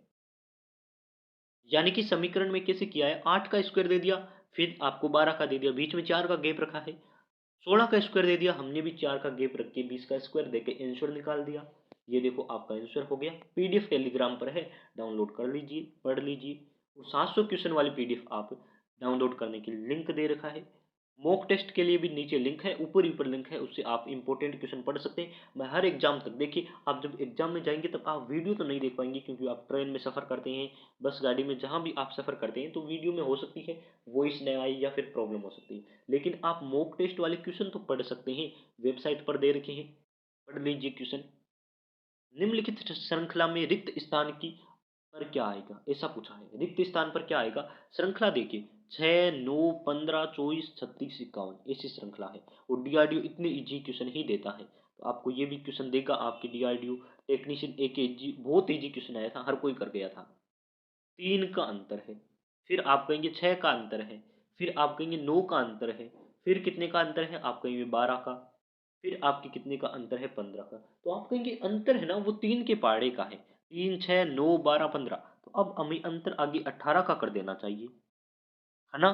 S1: यानी कि समीकरण में कैसे किया है, 8 का स्क्वायर दे दिया, फिर आपको 12 का दे दिया, बीच में 4 का गैप रखा है। 16 का स्क्वायर दे दिया, हमने भी 4 का गैप रख के 20 का स्क्वायर देके आंसर निकाल दिया। ये देखो आपका आंसर हो गया। पीडीएफ टेलीग्राम पर है, डाउनलोड कर लीजिए, पढ़ लीजिए। और 700 क्वेश्चन वाली पीडीएफ आप डाउनलोड करने के लिए लिंक दे रखा है। मॉक टेस्ट के लिए भी नीचे लिंक है, ऊपर लिंक है, उससे आप इंपॉर्टेंट क्वेश्चन पढ़ सकते हैं। मैं हर एग्जाम तक, देखिए आप जब एग्जाम में जाएंगे तब आप वीडियो तो नहीं देख पाएंगे, क्योंकि आप ट्रेन में सफ़र करते हैं, बस गाड़ी में, जहाँ भी आप सफ़र करते हैं, तो वीडियो में हो सकती है वॉइस नहीं आई या फिर प्रॉब्लम हो सकती है। लेकिन आप मॉक टेस्ट वाले क्वेश्चन तो पढ़ सकते हैं, वेबसाइट पर दे रखे हैं, पढ़ लीजिए क्वेश्चन। निम्नलिखित श्रृंखला में रिक्त स्थान की पर क्या आएगा, ऐसा पूछा है। रिक्त स्थान पर क्या आएगा? श्रृंखला देखिए 6, 9, 15, 24, 36, 51 ऐसी श्रृंखला है। और डीआरडीओ इतने इजी क्वेश्चन ही देता है, तो आपको ये भी क्वेश्चन देगा। आपके डीआरडीओ टेक्नीशियन एक इजी, बहुत इजी क्वेश्चन आया था, हर कोई कर गया था। 3 का अंतर है, फिर आप कहेंगे 6 का अंतर है, फिर आप कहेंगे 9 का अंतर है, फिर कितने का अंतर है? आप कहेंगे 12 का, फिर आपके कितने का अंतर है? 15 का। तो आप कहेंगे अंतर है ना वो 3 के पहाड़े का है, 3, 6, 9, 12, 15। तो अब हमें अंतर आगे 18 का कर देना चाहिए, है ना?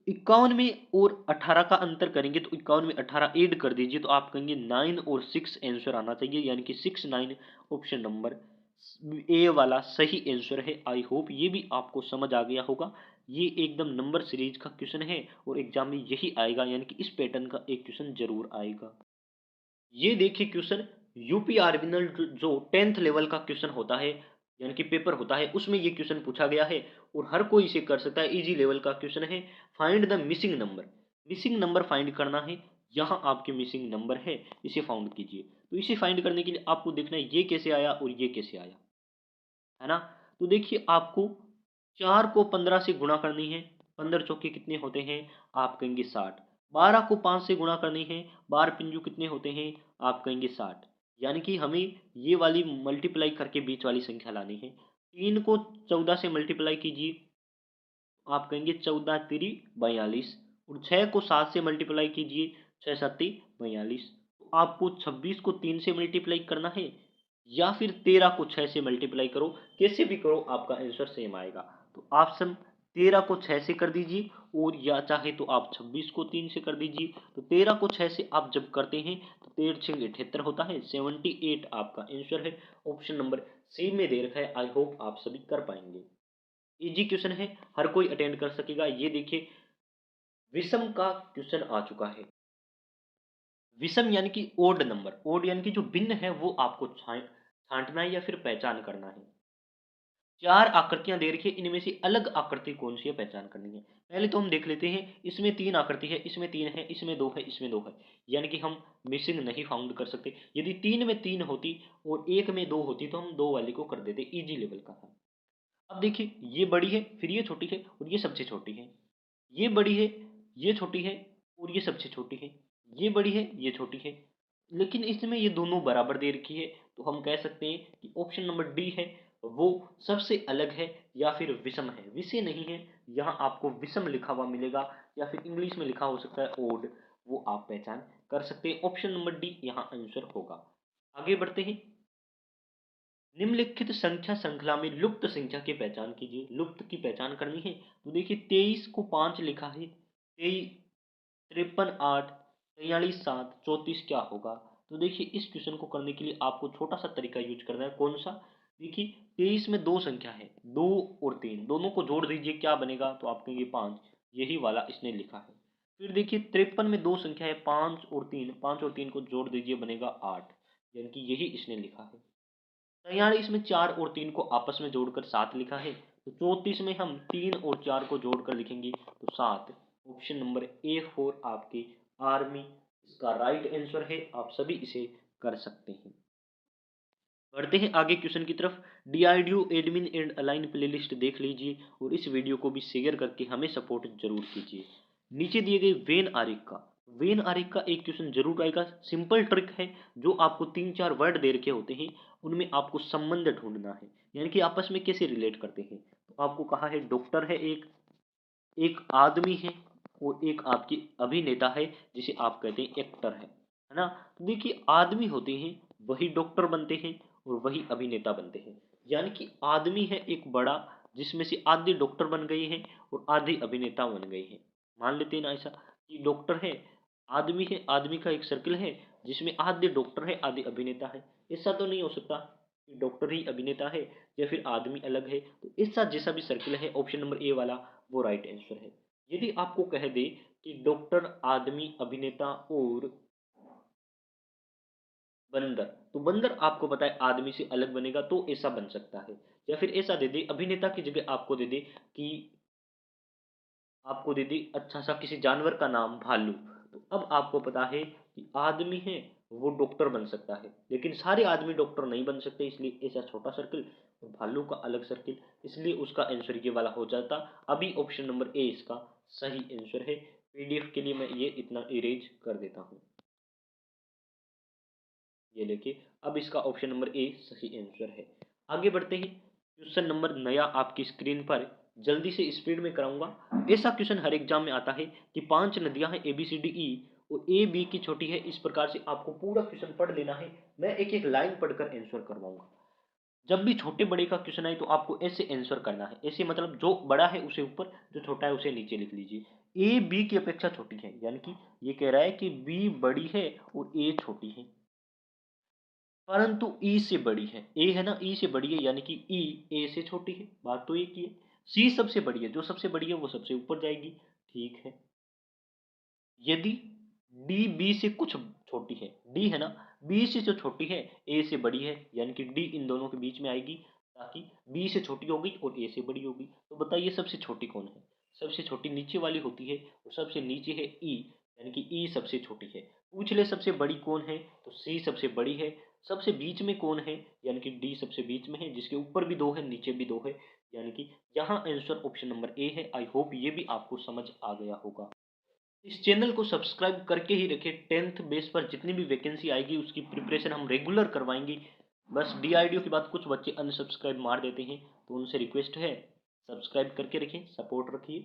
S1: 51 में और 18 का अंतर करेंगे, तो 51 में 18 ऐड कर दीजिए, तो आप कहेंगे 9 और 6 आंसर आना चाहिए, यानी कि 69 ऑप्शन नंबर ए वाला सही आंसर है। आई होप ये भी आपको समझ आ गया होगा। ये एकदम नंबर सीरीज का क्वेश्चन है, और एग्जाम में यही आएगा, यानी कि इस पैटर्न का एक क्वेश्चन जरूर आएगा। ये देखिए क्वेश्चन, यूपी आर्मिनल जो 10th लेवल का क्वेश्चन होता है, यानी कि पेपर होता है, उसमें ये क्वेश्चन पूछा गया है, और हर कोई इसे कर सकता है। इजी लेवल का क्वेश्चन है। Find the missing number, missing number find करना है। यहाँ आपके मिसिंग नंबर है, इसे फाउंड कीजिए। तो इसे फाइंड करने के लिए आपको देखना है ये कैसे आया और ये कैसे आया, है ना? तो देखिए आपको 4 को 15 से गुणा करनी है, 15 चौके कितने होते हैं? आप कहेंगे 60। 12 को 5 से गुणा करनी है, 12 पिंजू कितने होते हैं? आप कहेंगे 60। यानी कि हमें ये वाली मल्टीप्लाई करके बीच वाली संख्या लानी है। 3 को 14 से मल्टीप्लाई कीजिए, आप कहेंगे 14 तिरी 42। और 6 को 7 से मल्टीप्लाई कीजिए, 6 सत्ती 42। तो आपको 26 को 3 से मल्टीप्लाई करना है, या फिर 13 को 6 से मल्टीप्लाई करो, कैसे भी करो आपका आंसर सेम आएगा। तो ऑप्शन 13 को 6 से कर दीजिए, और या चाहे तो आप 26 को 3 से कर दीजिए, तो 13 को 6 से आप जब करते हैं तो 13 6 78 होता है। 78 आपका आंसर है। ऑप्शन नंबर सी में दे रखा है। आई होप आप सभी कर पाएंगे। इजी क्वेश्चन है, हर कोई अटेंड कर सकेगा। ये देखिए विषम का क्वेश्चन आ चुका है। विषम यानी कि ओड नंबर, ओड यानी कि जो भिन्न है वो आपको छांटना है या फिर पहचान करना है। 4 आकृतियां दे रखी है, इनमें से अलग आकृति कौन सी है पहचान करनी है। पहले तो हम देख लेते हैं, इसमें 3 आकृति है, इसमें 3 है, इसमें 2 है, इसमें 2 है, यानी कि हम मिसिंग नहीं फाउंड कर सकते। यदि 3 में 3 होती और 1 में 2 होती तो हम 2 वाली को कर देते, इजी लेवल का था। अब देखिए ये बड़ी है, फिर ये छोटी है और ये सबसे छोटी है। ये बड़ी है, ये छोटी है और ये सबसे छोटी है। ये बड़ी है, ये छोटी है, लेकिन इसमें ये दोनों बराबर दे रखी है, तो हम कह सकते हैं कि ऑप्शन नंबर डी है वो सबसे अलग है या फिर विषम है। विषय नहीं है, यहाँ आपको विषम लिखा हुआ मिलेगा या फिर इंग्लिश में लिखा हो सकता है ओड, वो आप पहचान कर सकते हैं। ऑप्शन नंबर डी यहाँ आंसर होगा। आगे बढ़ते हैं। निम्नलिखित संख्या श्रृंखला में लुप्त संख्या की पहचान कीजिए। लुप्त की पहचान करनी है तो देखिए 23 को 5 लिखा है, 23 53 8 43 7 34 क्या होगा। तो देखिए इस क्वेश्चन को करने के लिए आपको छोटा सा तरीका यूज करना है। कौन सा? देखिए 23 में दो संख्या है, 2 और 3, दोनों को जोड़ दीजिए क्या बनेगा, तो आप कहेंगे 5, यही वाला इसने लिखा है। फिर देखिए 53 में दो संख्या है, 5 और 3, 5 और 3 को जोड़ दीजिए बनेगा 8, यानी कि यही इसने लिखा है। 43 में 4 और 3 को आपस में जोड़कर 7 लिखा है, तो 34 में हम 3 और 4 को जोड़कर लिखेंगे तो 7। ऑप्शन नंबर ए 4 आपके आर्मी इसका राइट आंसर है। आप सभी इसे कर सकते हैं। बढ़ते हैं आगे क्वेश्चन की तरफ। DRDO admin and align playlist देख लीजिए और इस वीडियो को भी शेयर करके हमें सपोर्ट जरूर कीजिए। नीचे दिए गए वेन आरेख का, वेन आरेख का एक क्वेश्चन जरूर आएगा। सिंपल ट्रिक है, जो आपको 3-4 वर्ड दे रखे होते हैं उनमें आपको संबंध ढूंढना है, यानी कि आपस में कैसे रिलेट करते हैं। तो आपको कहा है डॉक्टर है, एक एक आदमी है और एक आपकी अभिनेता है जिसे आप कहते हैं एक्टर है ना। तो देखिए आदमी होते हैं वही डॉक्टर बनते हैं और वही अभिनेता बनते हैं, यानी कि आदमी है एक बड़ा जिसमें से आधे डॉक्टर बन गए हैं और आधे अभिनेता बन गए हैं। मान लेते हैं ना ऐसा कि डॉक्टर है, आदमी है, आदमी का एक सर्कल है जिसमें आधे डॉक्टर है आधे अभिनेता है। ऐसा तो नहीं हो सकता कि डॉक्टर ही अभिनेता है या फिर आदमी अलग है। तो ऐसा जैसा भी सर्कल है ऑप्शन नंबर ए वाला वो राइट आंसर है। यदि आपको कह दे कि डॉक्टर, आदमी, अभिनेता और बंदर, तो बंदर आपको पता है आदमी से अलग बनेगा तो ऐसा बन सकता है। या फिर ऐसा दे दे अभिनेता की जगह आपको दे दे कि आपको दे दी अच्छा सा किसी जानवर का नाम भालू, तो अब आपको पता है कि आदमी है वो डॉक्टर बन सकता है, लेकिन सारे आदमी डॉक्टर नहीं बन सकते, इसलिए ऐसा छोटा सर्किल और भालू का अलग सर्किल, इसलिए उसका आंसर ये वाला हो जाता। अभी ऑप्शन नंबर ए इसका सही आंसर है। पीडीएफ के लिए मैं ये इतना इरेज कर देता हूँ, ये देखिए अब इसका ऑप्शन नंबर ए सही आंसर है। आगे बढ़ते हैं। क्वेश्चन नंबर नया आपकी स्क्रीन पर, जल्दी से स्पीड में कराऊंगा। ऐसा क्वेश्चन हर एग्जाम में आता है कि 5 नदियां हैं ABCDE और ए बी की छोटी है, इस प्रकार से आपको पूरा क्वेश्चन पढ़ लेना है। मैं एक एक लाइन पढ़कर आंसर करवाऊंगा। जब भी छोटे बड़े का क्वेश्चन आए तो आपको ऐसे आंसर करना है, ऐसे मतलब जो बड़ा है उसे ऊपर, जो छोटा है उसे नीचे लिख लीजिए। ए बी की अपेक्षा छोटी है, यानी कि ये कह रहा है कि बी बड़ी है और ए छोटी है, परंतु ई से बड़ी है। ए है ना, ई से बड़ी है, यानी कि ई ए से छोटी है, बात तो एक ही है। सी सबसे बड़ी है, जो सबसे बड़ी है वो सबसे ऊपर जाएगी, ठीक है। यदि डी बी से कुछ छोटी है, डी है ना, बी से जो छोटी है ए से बड़ी है, यानी कि डी इन दोनों के बीच में आएगी, ताकि बी से छोटी होगी और ए से बड़ी होगी। तो बताइए सबसे छोटी कौन है? सबसे छोटी नीचे वाली होती है और सबसे नीचे है ई, यानी कि ई सबसे छोटी है। पूछ ले सबसे बड़ी कौन है, तो सी सबसे बड़ी है। सबसे बीच में कौन है, यानी कि डी सबसे बीच में है, जिसके ऊपर भी 2 है नीचे भी 2 है, यानी कि यहाँ आंसर ऑप्शन नंबर ए है। आई होप ये भी आपको समझ आ गया होगा। इस चैनल को सब्सक्राइब करके ही रखें। 10th बेस पर जितनी भी वैकेंसी आएगी उसकी प्रिपरेशन हम रेगुलर करवाएंगे। बस डीआरडीओ के बाद कुछ बच्चे अनसब्सक्राइब मार देते हैं, तो उनसे रिक्वेस्ट है सब्सक्राइब करके रखें, सपोर्ट रखिए।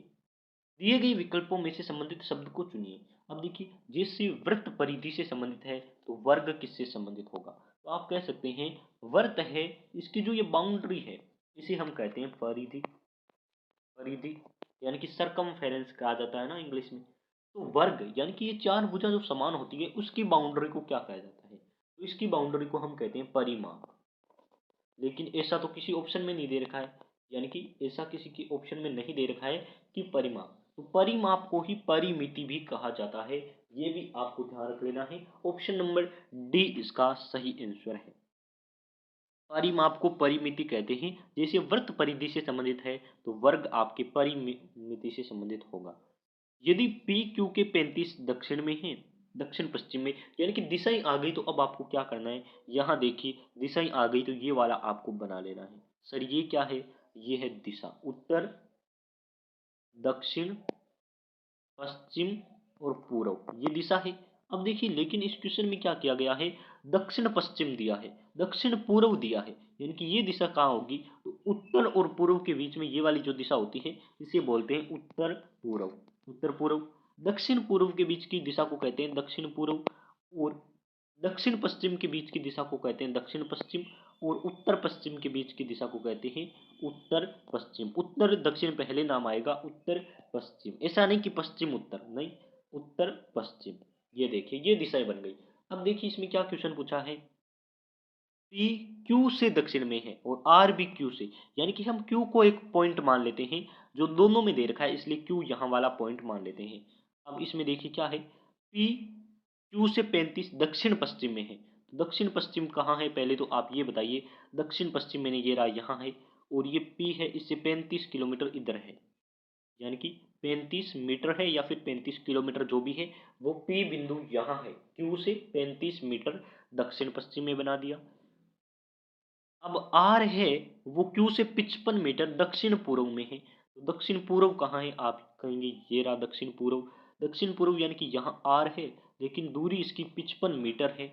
S1: दिए गए विकल्पों में से संबंधित शब्द को चुनिए। अब देखिए जैसे वृत्त परिधि से संबंधित है तो वर्ग किससे संबंधित होगा, तो आप कह सकते हैं वृत्त है, इसकी जो ये बाउंड्री है इसे हम कहते हैं परिधि। परिधि यानी कि सरकमफेरेंस कहा जाता है ना इंग्लिश में। तो वर्ग यानी कि ये चार भुजा जो समान होती है उसकी बाउंड्री को क्या कहा जाता है? तो इसकी बाउंड्री को हम कहते हैं परिमाप। लेकिन ऐसा तो किसी ऑप्शन में नहीं दे रखा है, यानी कि ऐसा किसी के ऑप्शन में नहीं दे रखा है कि परिमाप। तो परिमाप को ही परिमिति भी कहा जाता है, ये भी आपको ध्यान रख लेना है। ऑप्शन नंबर डी इसका सही आंसर है। परिमाप को परिमिति कहते हैं। जैसे वृत्त परिधि से संबंधित है तो वर्ग आपके परिमिति से संबंधित होगा। यदि पी क्यू के 35 दक्षिण में है, दक्षिण पश्चिम में, यानी कि दिशाएं आ गई, तो अब आपको क्या करना है? यहाँ देखिए दिशाएं आ गई तो ये वाला आपको बना लेना है। सर ये क्या है? ये है दिशा, उत्तर, दक्षिण, पश्चिम और पूर्व, ये दिशा है। अब देखिए लेकिन इस क्वेश्चन में क्या किया गया है? दक्षिण पश्चिम दिया है, दक्षिण पूर्व दिया है, यानी कि ये दिशा कहाँ होगी? तो उत्तर और पूर्व के बीच में ये वाली जो दिशा होती है इसे बोलते हैं उत्तर पूर्व। उत्तर पूर्व, दक्षिण पूर्व के बीच की दिशा को कहते हैं दक्षिण पूर्व, और दक्षिण पश्चिम के बीच की दिशा को कहते हैं दक्षिण पश्चिम, और उत्तर पश्चिम के बीच की दिशा को कहते हैं उत्तर पश्चिम। उत्तर दक्षिण पहले नाम आएगा, उत्तर पश्चिम, ऐसा नहीं कि पश्चिम उत्तर, नहीं, उत्तर पश्चिम। ये देखिए ये दिशाएं बन गई। अब देखिए इसमें क्या क्वेश्चन पूछा है? पी क्यू से दक्षिण में है और आर भी क्यू से, यानी कि हम क्यू को एक पॉइंट मान लेते हैं जो दोनों में दे रखा है, इसलिए क्यू यहाँ वाला पॉइंट मान लेते हैं। अब इसमें देखिए क्या है? पी क्यू से 35 दक्षिण पश्चिम में है। तो दक्षिण पश्चिम कहाँ है पहले तो आप ये बताइए? दक्षिण पश्चिम में ये रहा, यहाँ है, और ये पी है, इससे 35 किलोमीटर इधर है, यानी कि 35 मीटर है या फिर 35 किलोमीटर जो भी है, वो पी बिंदु यहाँ है। क्यू से 35 मीटर दक्षिण पश्चिम में बना दिया। अब आर है वो क्यू से 55 मीटर दक्षिण पूर्व में है। तो दक्षिण पूर्व कहाँ है? आप कहेंगे ये रहा दक्षिण पूर्व। दक्षिण पूर्व यानी कि यहाँ आर है, लेकिन दूरी इसकी 55 मीटर है।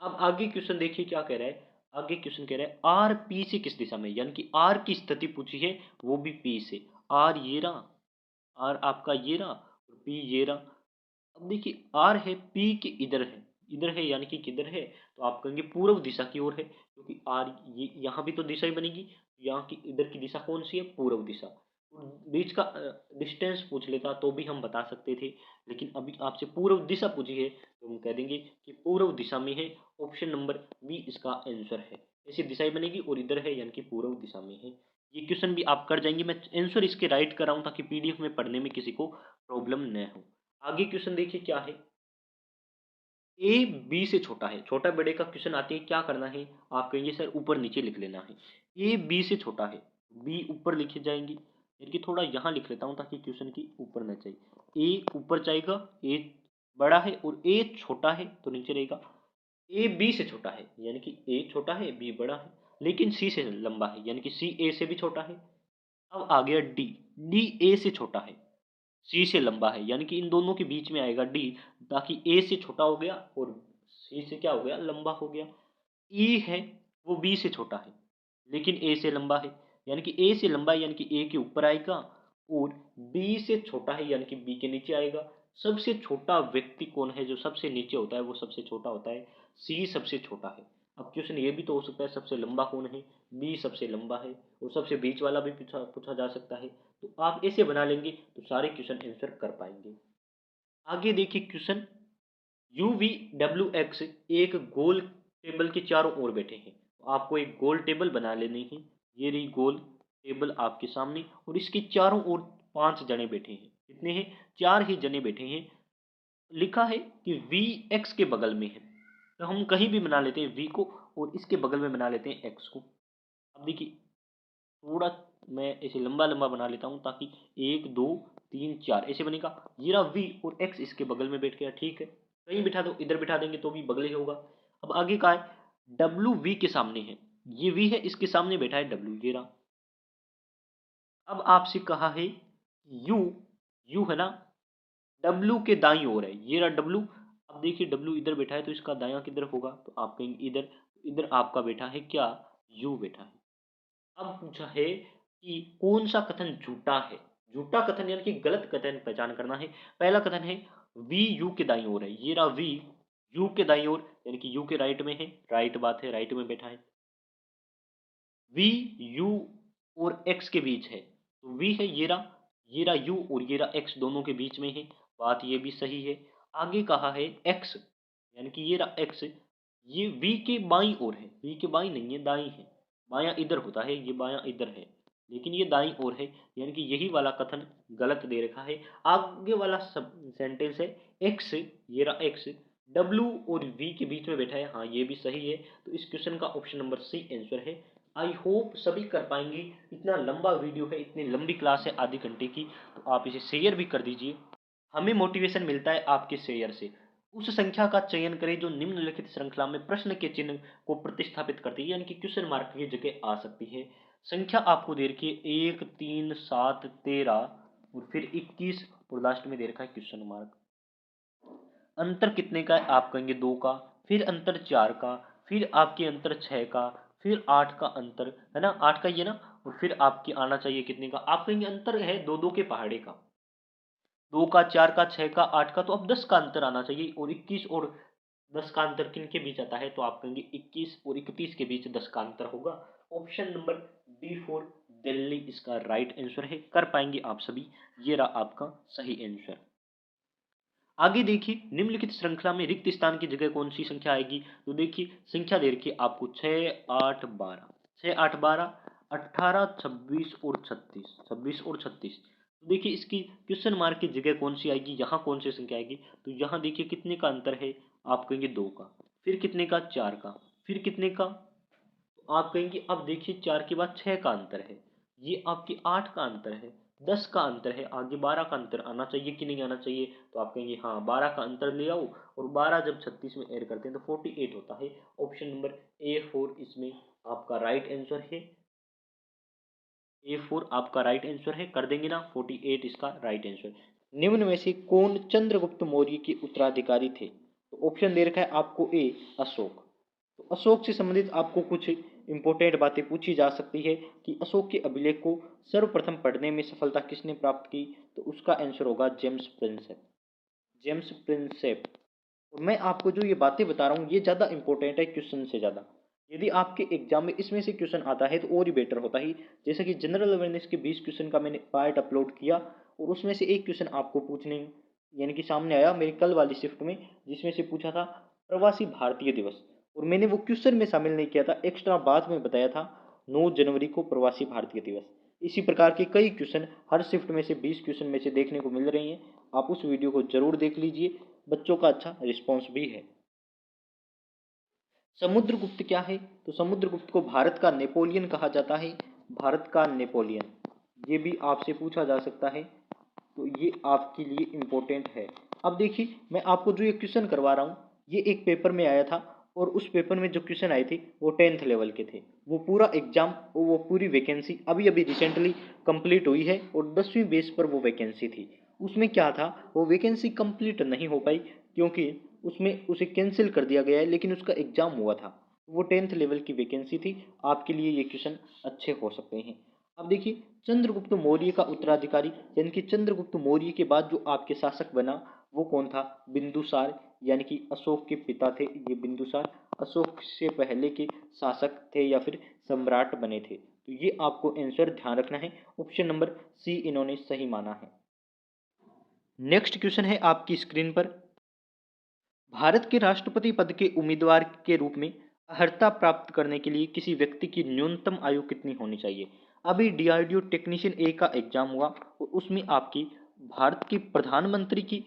S1: अब आगे क्वेश्चन देखिए क्या कह रहा है? आगे क्वेश्चन कह रहा है आर पी से किस दिशा में, यानी कि आर की स्थिति पूछी है, वो भी पी से। आर ये रहा, आर आपका ये रहा, और पी ये रहा। अब देखिए आर है पी के इधर है, इधर है यानी कि किधर है? तो आप कहेंगे पूर्व दिशा की ओर है, क्योंकि आर ये यहाँ भी तो दिशा ही बनेगी। यहाँ की इधर की दिशा कौन सी है? पूर्व दिशा। बीच का डिस्टेंस पूछ लेता तो भी हम बता सकते थे, लेकिन अभी आपसे पूर्व दिशा पूछी है तो हम कह देंगे कि पूर्व दिशा में है। ऑप्शन नंबर बी इसका आंसर है। ऐसी दिशा ही बनेगी और इधर है यानी कि पूर्व दिशा में है। ये क्वेश्चन भी आप कर जाएंगे, मैं आंसर इसके राइट कर रहा हूँ ताकि पीडीएफ में पढ़ने में किसी को प्रॉब्लम न हो। आगे क्वेश्चन देखिए क्या है? ए बी से छोटा है, छोटा बड़े का क्वेश्चन आते हैं, क्या करना है? आप कहेंगे सर ऊपर नीचे लिख लेना है। ए बी से छोटा है, बी ऊपर लिखे जाएंगे, यानी कि थोड़ा यहाँ लिख लेता हूँ ताकि क्वेश्चन की ऊपर न जाए। ए ऊपर जाएगा, ए बड़ा है, और ए छोटा है तो नीचे रहेगा। ए बी से छोटा है यानी कि ए छोटा है बी बड़ा है, लेकिन सी से लंबा है यानी कि सी ए से भी छोटा है। अब आ गया डी, डी ए से छोटा है, सी से लंबा है, यानी कि इन दोनों के बीच में आएगा डी, ताकि ए से छोटा हो गया और सी से क्या हो गया? लंबा हो गया। ई है वो बी से छोटा है लेकिन ए से लंबा है, यानी कि ए से लंबा है यानी कि ए के ऊपर आएगा, और बी से छोटा है यानी कि बी के नीचे आएगा। सबसे छोटा व्यक्ति कौन है? जो सबसे नीचे होता है वो सबसे छोटा होता है, सी सबसे छोटा है। अब क्वेश्चन ये भी तो हो सकता है सबसे लंबा कौन है? बी सबसे लंबा है, और सबसे बीच वाला भी पूछा पूछा जा सकता है। तो आप ऐसे बना लेंगे तो सारे क्वेश्चन आंसर कर पाएंगे। आगे देखिए question, you V W x एक गोल टेबल के चारों ओर बैठे हैं। तो आपको एक गोल टेबल बना लेनी है। ये रही गोल टेबल आपके सामने, और इसके चारों ओर 5 जने बैठे हैं। कितने हैं? 4 ही जने बैठे हैं। लिखा है कि वी एक्स के बगल में है, तो हम कहीं भी बना लेते हैं वी को, और इसके बगल में बना लेते हैं एक्स को। अब देखिए थोड़ा मैं ऐसे लंबा लंबा बना लेता हूँ ताकि 1 2 3 4 ऐसे बनेगा। ये रहा वी और एक्स इसके बगल में बैठ गया, ठीक है। कहीं बिठा दो, इधर बिठा देंगे तो भी बगल ही होगा। अब आगे का है डब्ल्यू वी के सामने है, ये वी है इसके सामने बैठा है डब्ल्यू, ये रहा। अब आपसे कहा है यू, यू है ना, डब्ल्यू के दाईं ओर है, ये रहा डब्ल्यू। अब देखिए डब्ल्यू इधर बैठा है तो इसका दायां किधर होगा? तो आप कहेंगे इधर, इधर आपका बैठा है क्या? यू बैठा है। अब पूछा है कि कौन सा कथन झूठा है? झूठा कथन यानी कि गलत कथन पहचान करना है। पहला कथन है वी यू के दाईं ओर है, ये रहा वी यू के दाईं ओर, यानी कि यू के राइट में है, राइट बात है, राइट में बैठा है। वी यू और एक्स के बीच है, तो v है ये रहा u और ये रहा x दोनों के बीच में है, बात ये भी सही है। आगे कहा है x, यानी कि ये रहा x, ये v के बाईं ओर है, v के बाईं नहीं है, दाईं है। बायां इधर होता है, ये बायां इधर है, लेकिन ये दाईं ओर है, यानी कि यही वाला कथन गलत दे रखा है। आगे वाला सब सेंटेंस है x, ये रहा x w और v के बीच में बैठा है, हाँ ये भी सही है। तो इस क्वेश्चन का ऑप्शन नंबर सी आंसर है। आई होप सभी कर पाएंगे। इतना लंबा वीडियो है, इतनी लंबी क्लास है आधे घंटे की, तो आप इसे शेयर भी कर दीजिए। हमें मोटिवेशन मिलता है आपके शेयर से। उस संख्या का चयन करें जो निम्नलिखित श्रृंखला में प्रश्न के चिन्ह को प्रतिस्थापित करती है, यानी कि क्वेश्चन मार्क की जगह आ सकती है। संख्या आपको दे रखी है 1, 3, 7, 13 और फिर 21 और लास्ट में दे रखा है क्वेश्चन मार्क। अंतर कितने का है? आप कहेंगे 2 का, फिर अंतर 4 का, फिर आपके अंतर 6 का, फिर 8 का अंतर है ना, 8 का ये ना, और फिर आपकी आना चाहिए कितने का? आप कहेंगे अंतर है 2-2 के पहाड़े का, 2 का, 4 का, 6 का, 8 का, तो अब 10 का अंतर आना चाहिए। और 21 और 10 का अंतर किन के बीच आता है? तो आप कहेंगे 21 और 31 के बीच 10 का अंतर होगा। ऑप्शन नंबर D4 दिल्ली इसका राइट आंसर है। कर पाएंगे आप सभी, ये रहा आपका सही आंसर। आगे देखिए, निम्नलिखित श्रृंखला में रिक्त स्थान की जगह कौन सी संख्या आएगी? तो देखिए संख्या दे रखी है आपको 6, 8, 12, 6, 8, 12, 18, 26 और 36, 26 और 36। तो देखिए इसकी क्वेश्चन मार्क की जगह कौन सी आएगी, यहाँ कौन सी संख्या आएगी? तो यहाँ देखिए कितने का अंतर है? आप कहेंगे 2 का, फिर कितने का? 4 का, फिर कितने का? तो आप कहेंगे अब देखिए 4 के बाद 6 का अंतर है, ये आपकी 8 का अंतर है, 10 का अंतर है, आगे 12 का अंतर आना चाहिए कि नहीं आना चाहिए? तो आप कहेंगे हाँ 12 का अंतर ले आओ, और 12 जब 36 में ऐड करते हैं तो 48 होता है। ऑप्शन नंबर A4 इसमें आपका राइट आंसर है। A4 आपका राइट आंसर है, कर देंगे ना? 48 इसका राइट आंसर। निम्न में से कौन चंद्रगुप्त मौर्य के उत्तराधिकारी थे? तो ऑप्शन दे रखा है आपको ए अशोक। तो अशोक से संबंधित आपको कुछ इंपॉर्टेंट बातें पूछी जा सकती है कि अशोक के अभिलेख को सर्वप्रथम पढ़ने में सफलता किसने प्राप्त की? तो उसका आंसर होगा जेम्स प्रिंसेप। James Prinsep. और मैं आपको जो ये बातें बता रहा हूँ ये ज़्यादा इंपॉर्टेंट है क्वेश्चन से ज़्यादा। यदि आपके एग्जाम में इसमें से क्वेश्चन आता है तो और ही बेटर होता ही। जैसे कि जनरल अवेयरनेस के 20 क्वेश्चन का मैंने पार्ट अपलोड किया, और उसमें से एक क्वेश्चन आपको पूछने यानी कि सामने आया मेरी कल वाली शिफ्ट में, जिसमें से पूछा था प्रवासी भारतीय दिवस, और मैंने वो क्वेश्चन में शामिल नहीं किया था, एक्स्ट्रा बाद में बताया था 9 जनवरी को प्रवासी भारतीय दिवस। इसी प्रकार के कई क्वेश्चन हर शिफ्ट में से 20 क्वेश्चन में से देखने को मिल रहे हैं। आप उस वीडियो को जरूर देख लीजिए, बच्चों का अच्छा रिस्पॉन्स भी है। समुद्रगुप्त क्या है? तो समुद्रगुप्त को भारत का नेपोलियन कहा जाता है। भारत का नेपोलियन, ये भी आपसे पूछा जा सकता है, तो ये आपके लिए इम्पोर्टेंट है। अब देखिए मैं आपको जो ये क्वेश्चन करवा रहा हूँ ये एक पेपर में आया था, और उस पेपर में जो क्वेश्चन आए थे वो 10th लेवल के थे। वो पूरा एग्जाम, वो पूरी वैकेंसी अभी अभी रिसेंटली कंप्लीट हुई है, और 10वीं बेस पर वो वैकेंसी थी। उसमें क्या था, वो वैकेंसी कंप्लीट नहीं हो पाई क्योंकि उसमें उसे कैंसिल कर दिया गया है, लेकिन उसका एग्जाम हुआ था। वो 10th लेवल की वैकेंसी थी। आपके लिए ये क्वेश्चन अच्छे हो सकते हैं। अब देखिए चंद्रगुप्त मौर्य का उत्तराधिकारी यानी कि चंद्रगुप्त मौर्य के बाद जो आपके शासक बना वो कौन था? बिंदुसार, यानी कि अशोक के पिता थे ये बिंदुसार। अशोक से पहले के शासक थे या फिर सम्राट बने थे। तो ये आपको आंसर ध्यान रखना है। ऑप्शन नंबर सी इन्होंने सही माना है। नेक्स्ट क्वेश्चन है आपकी स्क्रीन पर। भारत के राष्ट्रपति पद के उम्मीदवार के रूप में अर्हता प्राप्त करने के लिए किसी व्यक्ति की न्यूनतम आयु कितनी होनी चाहिए? अभी डीआरडीओ टेक्नीशियन ए का एग्जाम हुआ, और उसमें आपकी भारत के प्रधानमंत्री की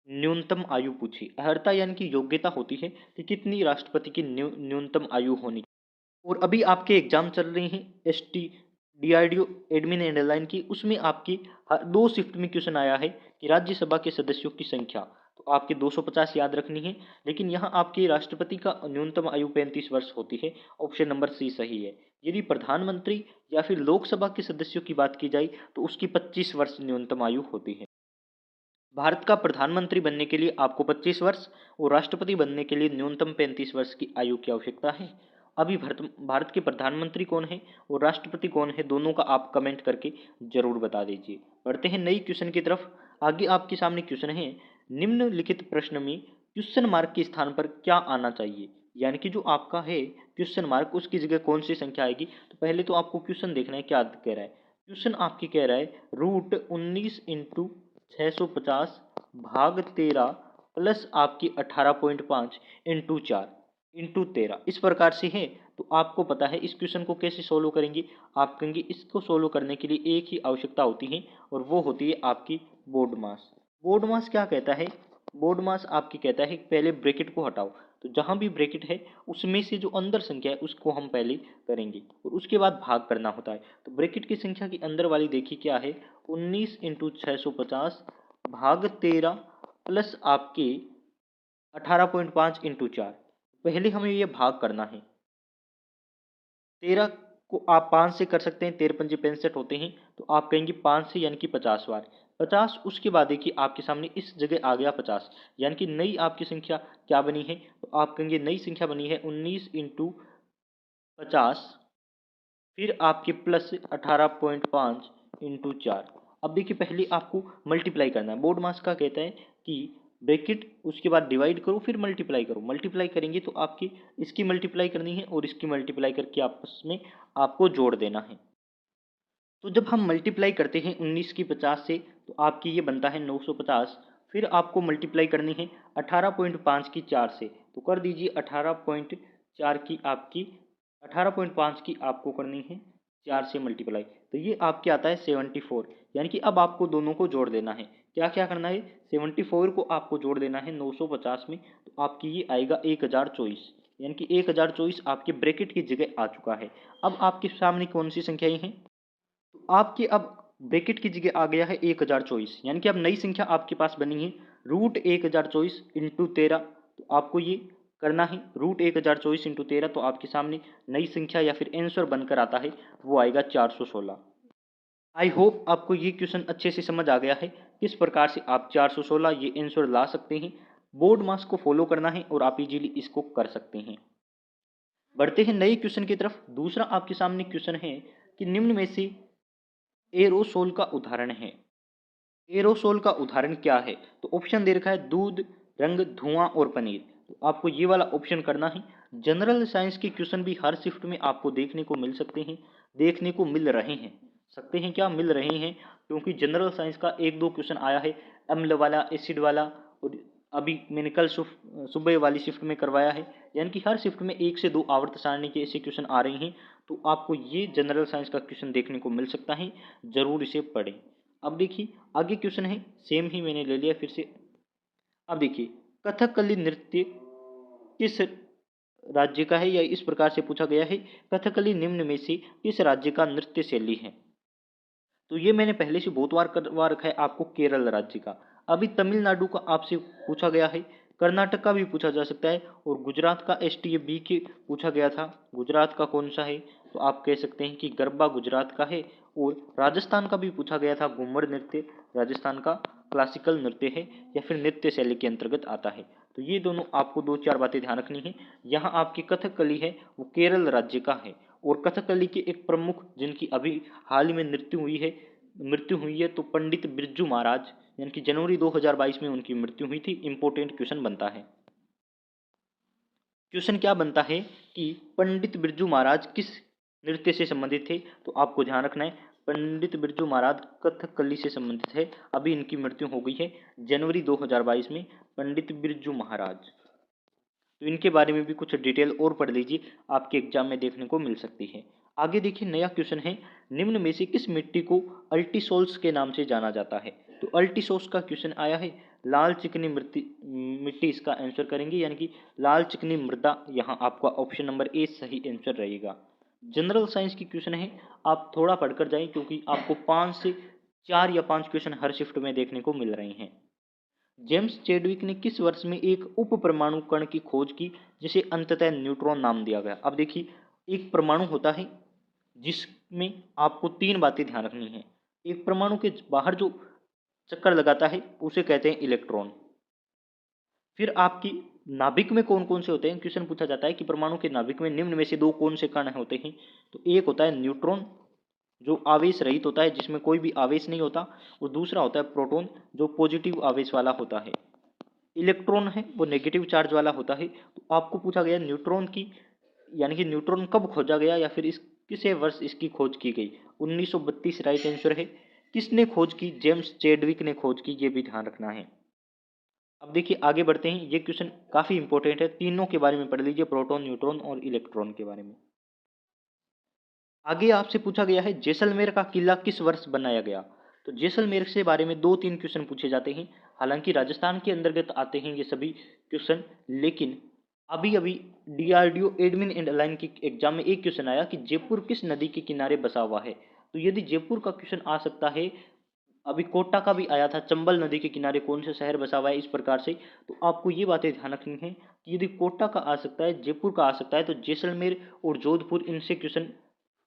S1: न्यूनतम आयु पूछी। अर्हता यानी कि योग्यता होती है कि कितनी राष्ट्रपति की न्यूनतम आयु होनी। और अभी आपके एग्जाम चल रहे हैं ST DRDO admin and line की, उसमें आपकी 2 शिफ्ट में क्वेश्चन आया है कि राज्यसभा के सदस्यों की संख्या, तो आपके 250 याद रखनी है। लेकिन यहाँ आपके राष्ट्रपति का न्यूनतम आयु 35 वर्ष होती है। ऑप्शन नंबर सी सही है। यदि प्रधानमंत्री या फिर लोकसभा के सदस्यों की बात की जाए तो उसकी 25 वर्ष न्यूनतम आयु होती है। भारत का प्रधानमंत्री बनने के लिए आपको 25 वर्ष और राष्ट्रपति बनने के लिए न्यूनतम 35 वर्ष की आयु की आवश्यकता है। अभी भारत के प्रधानमंत्री कौन है और राष्ट्रपति कौन है, दोनों का आप कमेंट करके जरूर बता दीजिए। बढ़ते हैं नई क्वेश्चन की तरफ। आगे आपके सामने क्वेश्चन है, निम्नलिखित प्रश्न में क्वेश्चन मार्क के स्थान पर क्या आना चाहिए? यानी कि जो आपका है क्वेश्चन मार्क उसकी जगह कौन सी संख्या आएगी? तो पहले तो आपको क्वेश्चन देखना है क्या कह रहा है। क्वेश्चन आपकी कह रहा है रूट 19 इंटू 650 भाग 13 प्लस आपकी 18.5 इंटू 4 इंटू 13 इस प्रकार से है। तो आपको पता है इस क्वेश्चन को कैसे सोल्व करेंगे। आप कहेंगे इसको सोल्व करने के लिए एक ही आवश्यकता होती है और वो होती है आपकी बोर्ड मास। बोर्ड मास क्या कहता है, बोर्ड मास आपकी कहता है पहले ब्रैकेट को हटाओ, तो जहां भी ब्रैकेट है उसमें से जो अंदर संख्या है उसको हम पहले करेंगे और उसके बाद भाग करना होता है। तो ब्रैकेट की संख्या की अंदर वाली देखिए क्या है, 19 इंटू 650 भाग 13 प्लस आपके 18.5 इंटू 4। पहले हमें ये भाग करना है। 13 को आप 5 से कर सकते हैं, 13 पंजे 65 होते हैं, तो आप कहेंगे 5 से यानी कि 50 बार 50। उसके बाद देखिए आपके सामने इस जगह आ गया 50, यानी कि नई आपकी संख्या क्या बनी है, तो आप कहेंगे नई संख्या बनी है 19 इंटू 50 फिर आपके प्लस 18.5 इंटू 4। अब देखिए पहले आपको मल्टीप्लाई करना है। बोर्ड मास का कहता है कि ब्रैकेट उसके बाद डिवाइड करो फिर मल्टीप्लाई करो। मल्टीप्लाई करेंगे तो आपकी इसकी मल्टीप्लाई करनी है और इसकी मल्टीप्लाई करके आपस में आपको जोड़ देना है। तो जब हम मल्टीप्लाई करते हैं 19 की 50 से तो आपकी ये बनता है 950। फिर आपको मल्टीप्लाई करनी है 18.5 की 4 से, तो कर दीजिए 18.4 की आपकी 18.5 की आपको करनी है 4 से मल्टीप्लाई, तो ये आपके आता है 74। यानी कि अब आपको दोनों को जोड़ देना है। क्या क्या करना है, 74 को आपको जोड़ देना है 950 में, तो आपकी ये आएगा 1024, यानी कि 1024 आपके ब्रैकेट की जगह आ चुका है। अब आपके सामने कौन सी संख्याएं हैं, तो आपके अब ब्रैकेट की जगह आ गया है 1024, यानी कि अब नई संख्या आपके पास बनी है रूट 1024 इंटू 13। तो आपको ये करना है रूट 1024 इंटू 13, तो आपके सामने नई संख्या या फिर आंसर बनकर आता है वो आएगा 416। आई होप आपको ये क्वेश्चन अच्छे से समझ आ गया है किस प्रकार से आप 416 ये आंसर ला सकते हैं। बोर्ड मास को फॉलो करना है और आप इजीली इसको कर सकते हैं। बढ़ते हैं नए क्वेश्चन की तरफ। दूसरा आपके सामने क्वेश्चन है कि निम्न में से एरोसोल का उदाहरण है। एरोसोल का उदाहरण क्या है, तो ऑप्शन दे रखा है दूध, रंग, धुआं और पनीर। तो आपको ये वाला ऑप्शन करना है। जनरल साइंस के क्वेश्चन भी हर शिफ्ट में आपको देखने को मिल सकते हैं, देखने को मिल रहे हैं, सकते हैं क्या, मिल रहे हैं, क्योंकि जनरल साइंस का एक दो क्वेश्चन आया है अम्ल वाला, एसिड वाला, और अभी मैंने कल सुबह वाली शिफ्ट में करवाया है। यानी कि हर शिफ्ट में 1 से 2 आवर्त सारणी के ऐसे क्वेश्चन आ रहे हैं, तो आपको ये जनरल साइंस का क्वेश्चन देखने को मिल सकता है, जरूर इसे पढ़ें। अब देखिए आगे क्वेश्चन है, सेम ही मैंने ले लिया फिर से। अब देखिए कथकली नृत्य किस राज्य का है, या इस प्रकार से पूछा गया है कथकली निम्न में से किस राज्य का नृत्य शैली है। तो ये मैंने पहले से बहुत बार करवा रखा है आपको, केरल राज्य का। अभी तमिलनाडु का आपसे पूछा गया है, कर्नाटक का भी पूछा जा सकता है, और गुजरात का STAB के पूछा गया था। गुजरात का कौन सा है, तो आप कह सकते हैं कि गरबा गुजरात का है। और राजस्थान का भी पूछा गया था, घूमर नृत्य राजस्थान का क्लासिकल नृत्य है या फिर नृत्य शैली के अंतर्गत आता है। तो ये दोनों आपको दो चार बातें ध्यान रखनी है। यहाँ आपकी कथकली है वो केरल राज्य का है, और कथकली के एक प्रमुख जिनकी अभी हाल ही में मृत्यु हुई है तो पंडित बिरजू महाराज, यानी कि जनवरी 2022 में उनकी मृत्यु हुई थी। इंपोर्टेंट क्वेश्चन बनता है। क्वेश्चन क्या बनता है कि पंडित बिरजू महाराज किस नृत्य से संबंधित थे, तो आपको ध्यान रखना है पंडित बिरजू महाराज कथकली से संबंधित है। अभी इनकी मृत्यु हो गई है जनवरी 2022 में, पंडित बिरजू महाराज। तो इनके बारे में भी कुछ डिटेल और पढ़ लीजिए, आपके एग्जाम में देखने को मिल सकती है। आगे देखिए नया क्वेश्चन है, निम्न में से किस मिट्टी को अल्टीसोल्स के नाम से जाना जाता है। तो अल्टीसोल्स का क्वेश्चन आया है, लाल चिकनी मिट्टी इसका आंसर करेंगे, यानी कि लाल चिकनी मृदा, यहाँ आपका ऑप्शन नंबर ए सही आंसर रहेगा। जनरल साइंस की क्वेश्चन है, आप थोड़ा पढ़कर जाएं क्योंकि आपको 5 से 4 या 5 क्वेश्चन हर शिफ्ट में देखने को मिल रहे हैं। जेम्स चैडविक ने किस वर्ष में एक उप परमाणु कण की खोज की जिसे अंततः न्यूट्रॉन नाम दिया गया। अब देखिए एक परमाणु होता है जिसमें आपको 3 बातें ध्यान रखनी है। एक परमाणु के बाहर जो चक्कर लगाता है उसे कहते हैं इलेक्ट्रॉन। फिर आपकी नाभिक में कौन कौन से होते हैं, क्वेश्चन पूछा जाता है कि परमाणु के नाभिक में निम्न में से दो कौन से कण होते हैं। तो एक होता है न्यूट्रॉन जो आवेश रहित होता है, जिसमें कोई भी आवेश नहीं होता, और दूसरा होता है प्रोटॉन जो पॉजिटिव आवेश वाला होता है। इलेक्ट्रॉन है वो नेगेटिव चार्ज वाला होता है। तो आपको पूछा गया न्यूट्रॉन की, यानी कि न्यूट्रॉन कब खोजा गया या फिर इस किसे वर्ष इसकी खोज की गई। 1932 राइट आंसर है। किसने खोज की? जेम्स चैडविक ने खोज की, ये भी ध्यान रखना है। अब देखिए आगे बढ़ते हैं, ये क्वेश्चन काफी इंपॉर्टेंट है, तीनों के बारे में पढ़ लीजिए, प्रोटॉन, न्यूट्रॉन और इलेक्ट्रॉन के बारे में। आगे आपसे पूछा गया है जैसलमेर का किला किस वर्ष बनाया गया? तो जैसलमेर से बारे में 2-3 क्वेश्चन पूछे जाते हैं। हालांकि राजस्थान के अंतर्गत आते हैं ये सभी क्वेश्चन, लेकिन अभी अभी डीआरडीओ एडमिन एंड अलाइन की एग्जाम में एक क्वेश्चन आया कि जयपुर किस नदी के किनारे बसा हुआ है। तो यदि जयपुर का क्वेश्चन आ सकता है, अभी कोटा का भी आया था, चंबल नदी के किनारे कौन सा शहर बसा हुआ है, इस प्रकार से। तो आपको ये बातें ध्यान रखनी है कि यदि कोटा का आ सकता है, जयपुर का आ सकता है, तो जैसलमेर और जोधपुर इनसे क्वेश्चन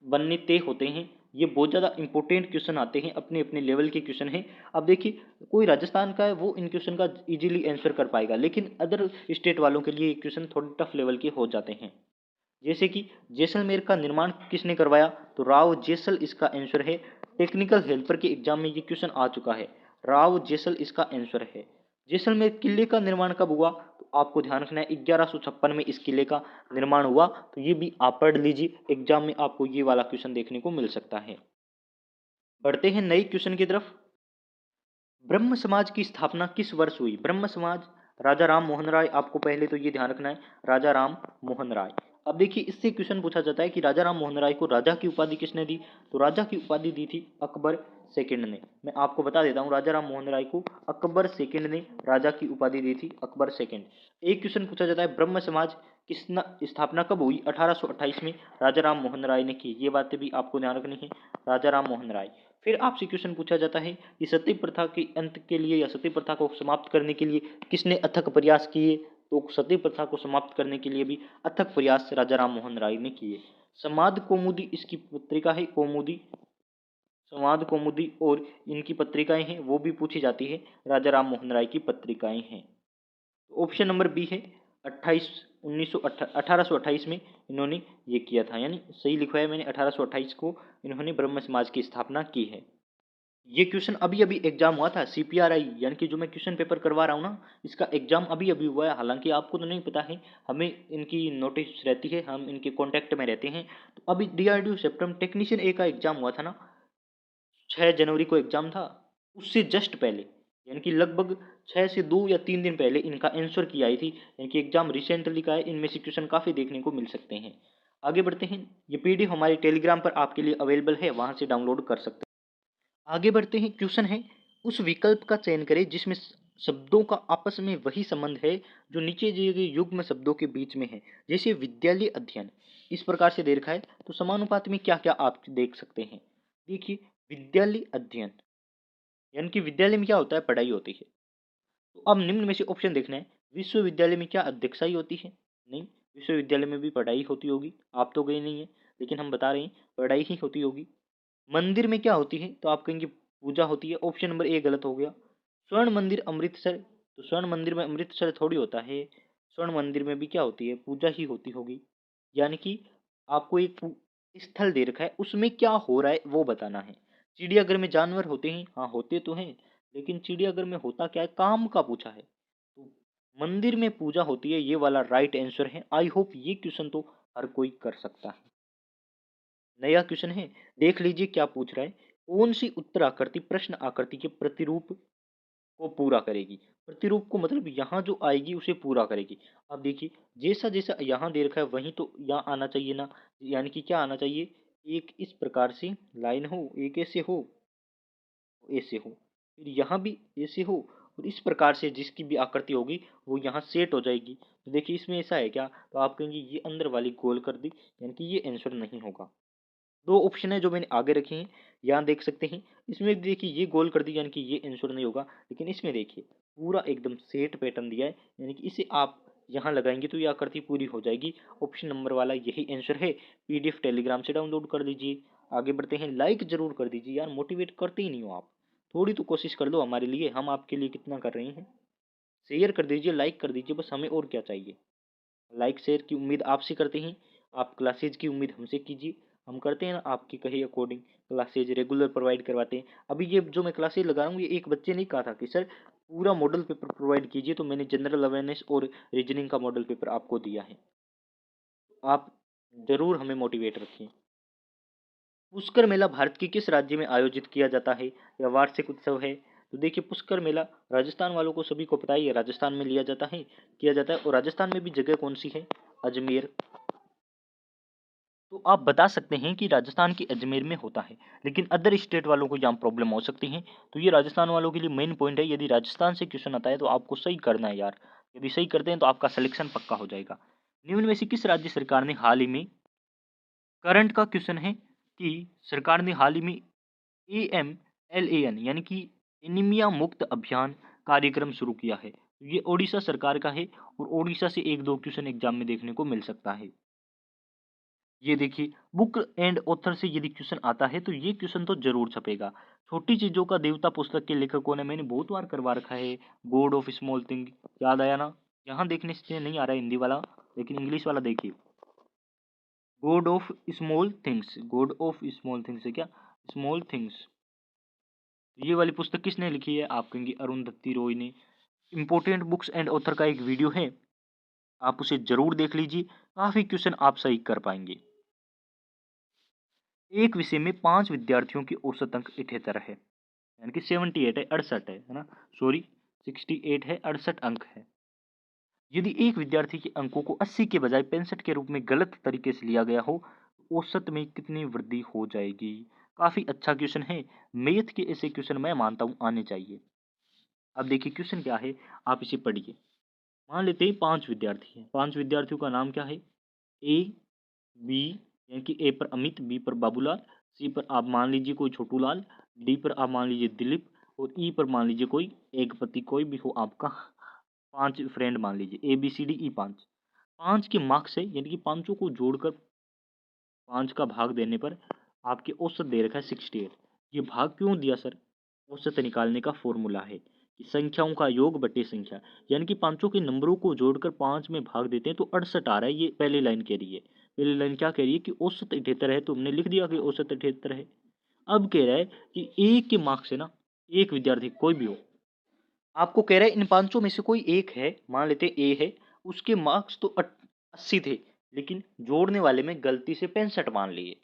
S1: बनने तय होते हैं। ये बहुत ज़्यादा इंपॉर्टेंट क्वेश्चन आते हैं, अपने अपने लेवल के क्वेश्चन हैं। अब देखिए कोई राजस्थान का है वो इन क्वेश्चन का इजीली आंसर कर पाएगा, लेकिन अदर स्टेट वालों के लिए क्वेश्चन थोड़े टफ लेवल के हो जाते हैं। जैसे कि जैसलमेर का निर्माण किसने करवाया? तो राव जैसल इसका आंसर है। टेक्निकल हेल्पर के एग्जाम में ये क्वेश्चन आ चुका है, राव जैसल इसका आंसर है। जैसलमेर किले का निर्माण कब हुआ? तो आपको ध्यान रखना है 1156 में इस किले का निर्माण हुआ। तो ये भी आप पढ़ लीजिए, एग्जाम में आपको ये वाला क्वेश्चन देखने को मिल सकता है। बढ़ते हैं नए क्वेश्चन की तरफ। ब्रह्म समाज की स्थापना किस वर्ष हुई? ब्रह्म समाज, राजा राम मोहन राय, आपको पहले तो ये ध्यान रखना है, राजा राम मोहन राय। अब देखिए इससे क्वेश्चन पूछा जाता है कि राजा राम मोहन राय को राजा की उपाधि किसने दी? तो राजा की उपाधि दी थी अकबर सेकंड ने। मैं आपको बता देता हूँ, राजा राम मोहन राय को अकबर सेकंड ने राजा की उपाधि दी थी, अकबर सेकंड। एक क्वेश्चन पूछा जाता है ब्रह्म समाज की स्थापना कब हुई? 1828 में राजा राम मोहन राय ने की। ये बातें भी आपको ध्यान रखनी है, राजा राम मोहन राय। फिर आपसे क्वेश्चन पूछा जाता है कि सती प्रथा के अंत के लिए या सती प्रथा को समाप्त करने के लिए किसने अथक प्रयास किए? तो सती प्रथा को समाप्त करने के लिए भी अथक प्रयास राजा राम मोहन राय ने किए। समाद कौमुदी इसकी पत्रिका है, कौमुदी, समाद कौमुदी, और इनकी पत्रिकाएं हैं वो भी पूछी जाती है, राजा राम मोहन राय की पत्रिकाएं हैं। ऑप्शन नंबर बी है 1828 में इन्होंने ये किया था, यानी सही लिखवाया मैंने, 1828 को इन्होंने ब्रह्म समाज की स्थापना की है। ये क्वेश्चन अभी अभी एग्जाम हुआ था, सीपीआरआई यानी कि जो मैं क्वेश्चन पेपर करवा रहा हूँ ना, इसका एग्जाम अभी अभी हुआ है। हालांकि आपको तो नहीं पता है, हमें इनकी नोटिस रहती है, हम इनके कांटेक्ट में रहते हैं। तो अभी डीआरडीओ सेप्टम टेक्नीशियन ए का एग्जाम हुआ था ना, 6 जनवरी को एग्जाम था, उससे जस्ट पहले यानी कि लगभग 6 से 2 या 3 दिन पहले इनका आंसर की आई थी, यानी कि एग्जाम रिसेंटली का है, इनमें से क्वेश्चन काफ़ी देखने को मिल सकते हैं। आगे बढ़ते हैं, ये पीडीएफ हमारे टेलीग्राम पर आपके लिए अवेलेबल है, वहां से डाउनलोड कर सकते हैं। आगे बढ़ते हैं, क्वेश्चन है उस विकल्प का चयन करें जिसमें शब्दों का आपस में वही संबंध है जो नीचे दिए गए युग्म शब्दों के बीच में है। जैसे विद्यालय अध्ययन इस प्रकार से दे रखा है, तो समानुपात में क्या क्या आप देख सकते हैं। देखिए विद्यालय अध्ययन यानी कि विद्यालय में क्या होता है? पढ़ाई होती है। तो अब निम्न में से ऑप्शन देखना है, विश्वविद्यालय में क्या अध्यक्षाई होती है? नहीं, विश्वविद्यालय में भी पढ़ाई होती होगी, आप तो गए नहीं है, लेकिन हम बता रहे हैं पढ़ाई ही होती होगी। मंदिर में क्या होती है? तो आप कहेंगे पूजा होती है, ऑप्शन नंबर ए गलत हो गया। स्वर्ण मंदिर अमृतसर, तो स्वर्ण मंदिर में अमृतसर थोड़ी होता है, स्वर्ण मंदिर में भी क्या होती है? पूजा ही होती होगी। यानी कि आपको एक स्थल दे रखा है, उसमें क्या हो रहा है वो बताना है। चिड़ियाघर में जानवर होते हैं, हाँ होते तो हैं, लेकिन चिड़ियाघर में होता क्या है? काम का पूछा है, तो मंदिर में पूजा होती है, ये वाला राइट आंसर है। आई होप ये क्वेश्चन तो हर कोई कर सकता है। नया क्वेश्चन है, देख लीजिए क्या पूछ रहा है। कौन सी उत्तर आकृति प्रश्न आकृति के प्रतिरूप को पूरा करेगी? प्रतिरूप को मतलब यहाँ जो आएगी उसे पूरा करेगी। अब देखिए जैसा जैसा यहाँ दे रखा है वहीं तो यहाँ आना चाहिए ना, यानी कि क्या आना चाहिए? एक इस प्रकार से लाइन हो, एक ऐसे हो, ऐसे हो, फिर यहाँ भी ऐसे हो, और इस प्रकार से जिसकी भी आकृति होगी वो यहाँ सेट हो जाएगी। तो देखिए इसमें ऐसा है क्या? तो आप कहेंगे ये अंदर वाली गोल कर दी, यानी कि ये आंसर नहीं होगा। दो ऑप्शन है जो मैंने आगे रखे हैं, यहाँ देख सकते हैं। इसमें देखिए ये गोल कर दी, यानी कि ये आंसर नहीं होगा, लेकिन इसमें देखिए पूरा एकदम सेट पैटर्न दिया है, यानी कि इसे आप यहाँ लगाएंगे तो ये आकृति पूरी हो जाएगी। ऑप्शन नंबर वाला यही आंसर है। पीडीएफ टेलीग्राम से डाउनलोड कर लीजिए। आगे बढ़ते हैं, लाइक जरूर कर दीजिए यार, मोटिवेट करते ही नहीं हो आप, थोड़ी तो कोशिश कर दो हमारे लिए, हम आपके लिए कितना कर रहे हैं। शेयर कर दीजिए, लाइक कर दीजिए, बस हमें और क्या चाहिए। लाइक शेयर की उम्मीद आपसे करते हैं, आप क्लासेज की उम्मीद हमसे कीजिए, हम करते हैं ना आपकी कही अकॉर्डिंग क्लासेज रेगुलर प्रोवाइड करवाते हैं। अभी ये जो मैं क्लासेज लगा रहा हूँ, ये एक बच्चे ने कहा था कि सर पूरा मॉडल पेपर प्रोवाइड कीजिए, तो मैंने जनरल अवेयरनेस और रीजनिंग का मॉडल पेपर आपको दिया है। आप ज़रूर हमें मोटिवेट रखिए। पुष्कर मेला भारत के किस राज्य में आयोजित किया जाता है? यह वार्षिक उत्सव है। तो देखिए पुष्कर मेला राजस्थान वालों को सभी को पता ही है, राजस्थान में लिया जाता है, किया जाता है। और राजस्थान में भी जगह कौन सी है? अजमेर। तो आप बता सकते हैं कि राजस्थान के अजमेर में होता है, लेकिन अदर स्टेट वालों को यहाँ प्रॉब्लम हो सकती है। तो ये राजस्थान वालों के लिए मेन पॉइंट है। यदि राजस्थान से क्वेश्चन आता है तो आपको सही करना है यार। यदि सही करते हैं तो आपका सिलेक्शन पक्का हो जाएगा। निम्न में से किस राज्य सरकार ने हाल ही में, करंट का क्वेश्चन है कि सरकार ने हाल ही में AMLAN यानी कि एनीमिया मुक्त अभियान कार्यक्रम शुरू किया है। तो ये ओडिशा सरकार का है और ओडिशा से एक दो क्वेश्चन एग्जाम में देखने को मिल सकता है। ये देखिए बुक एंड ऑथर से यदि क्वेश्चन आता है तो ये क्वेश्चन तो जरूर छपेगा। छोटी चीजों का देवता पुस्तक के लेखकों ने, मैंने बहुत बार करवा रखा है, गॉड ऑफ स्मॉल थिंग। याद आया ना? यहाँ देखने से नहीं आ रहा है हिंदी वाला, लेकिन इंग्लिश वाला देखिए, God of small things. God of small things है क्या? Small things. ये वाली पुस्तक किसने लिखी है? आप कहेंगे अरुंधति रॉय ने। इंपॉर्टेंट बुक्स एंड ऑथर का एक वीडियो है, आप उसे जरूर देख लीजिए, काफी क्वेश्चन आप सही कर पाएंगे। एक विषय में 5 विद्यार्थियों की औसत अंक 78 है, यानी कि 78 है, 68 है ना, सॉरी 68 है, 68 अंक है। यदि एक विद्यार्थी के अंकों को 80 के बजाय 65 के रूप में गलत तरीके से लिया गया हो, तो औसत में कितनी वृद्धि हो जाएगी? काफी अच्छा क्वेश्चन है। मैथ के ऐसे क्वेश्चन मैं मानता हूं आने चाहिए। अब देखिए क्वेश्चन क्या है, आप इसे पढ़िए। मान लेते हैं 5 विद्यार्थी हैं, 5 विद्यार्थियों का नाम क्या है? ए, बी, यानी कि ए पर अमित, बी पर बाबूलाल, सी पर आप मान लीजिए कोई छोटू लाल, डी पर आप मान लीजिए दिलीप, और ई पर मान लीजिए कोई एक पति, कोई भी हो आपका। 5 फ्रेंड मान लीजिए, ABCDE 5। 5 के मार्क्स है, यानी कि पांचों को जोड़कर 5 का भाग देने पर आपके औसत दे रखा है 68। ये भाग क्यों दिया सर? औसत निकालने का फॉर्मूला है कि संख्याओं का योग बटे संख्या, यानी कि पांचों के नंबरों को जोड़कर 5 में भाग देते हैं तो 68 आ रहा है। ये पहली लाइन कह रही है। पहली लाइन क्या कह रही है? कि औसत 78 है, तो हमने लिख दिया कि औसत 78 है। अब कह रहा है कि एक के मार्क्स है ना, एक विद्यार्थी कोई भी हो, आपको कह रहा है इन पांचों में से कोई एक है, मान लेते ए है, उसके मार्क्स तो 80 थे, लेकिन जोड़ने वाले में गलती से 65 मान लिए,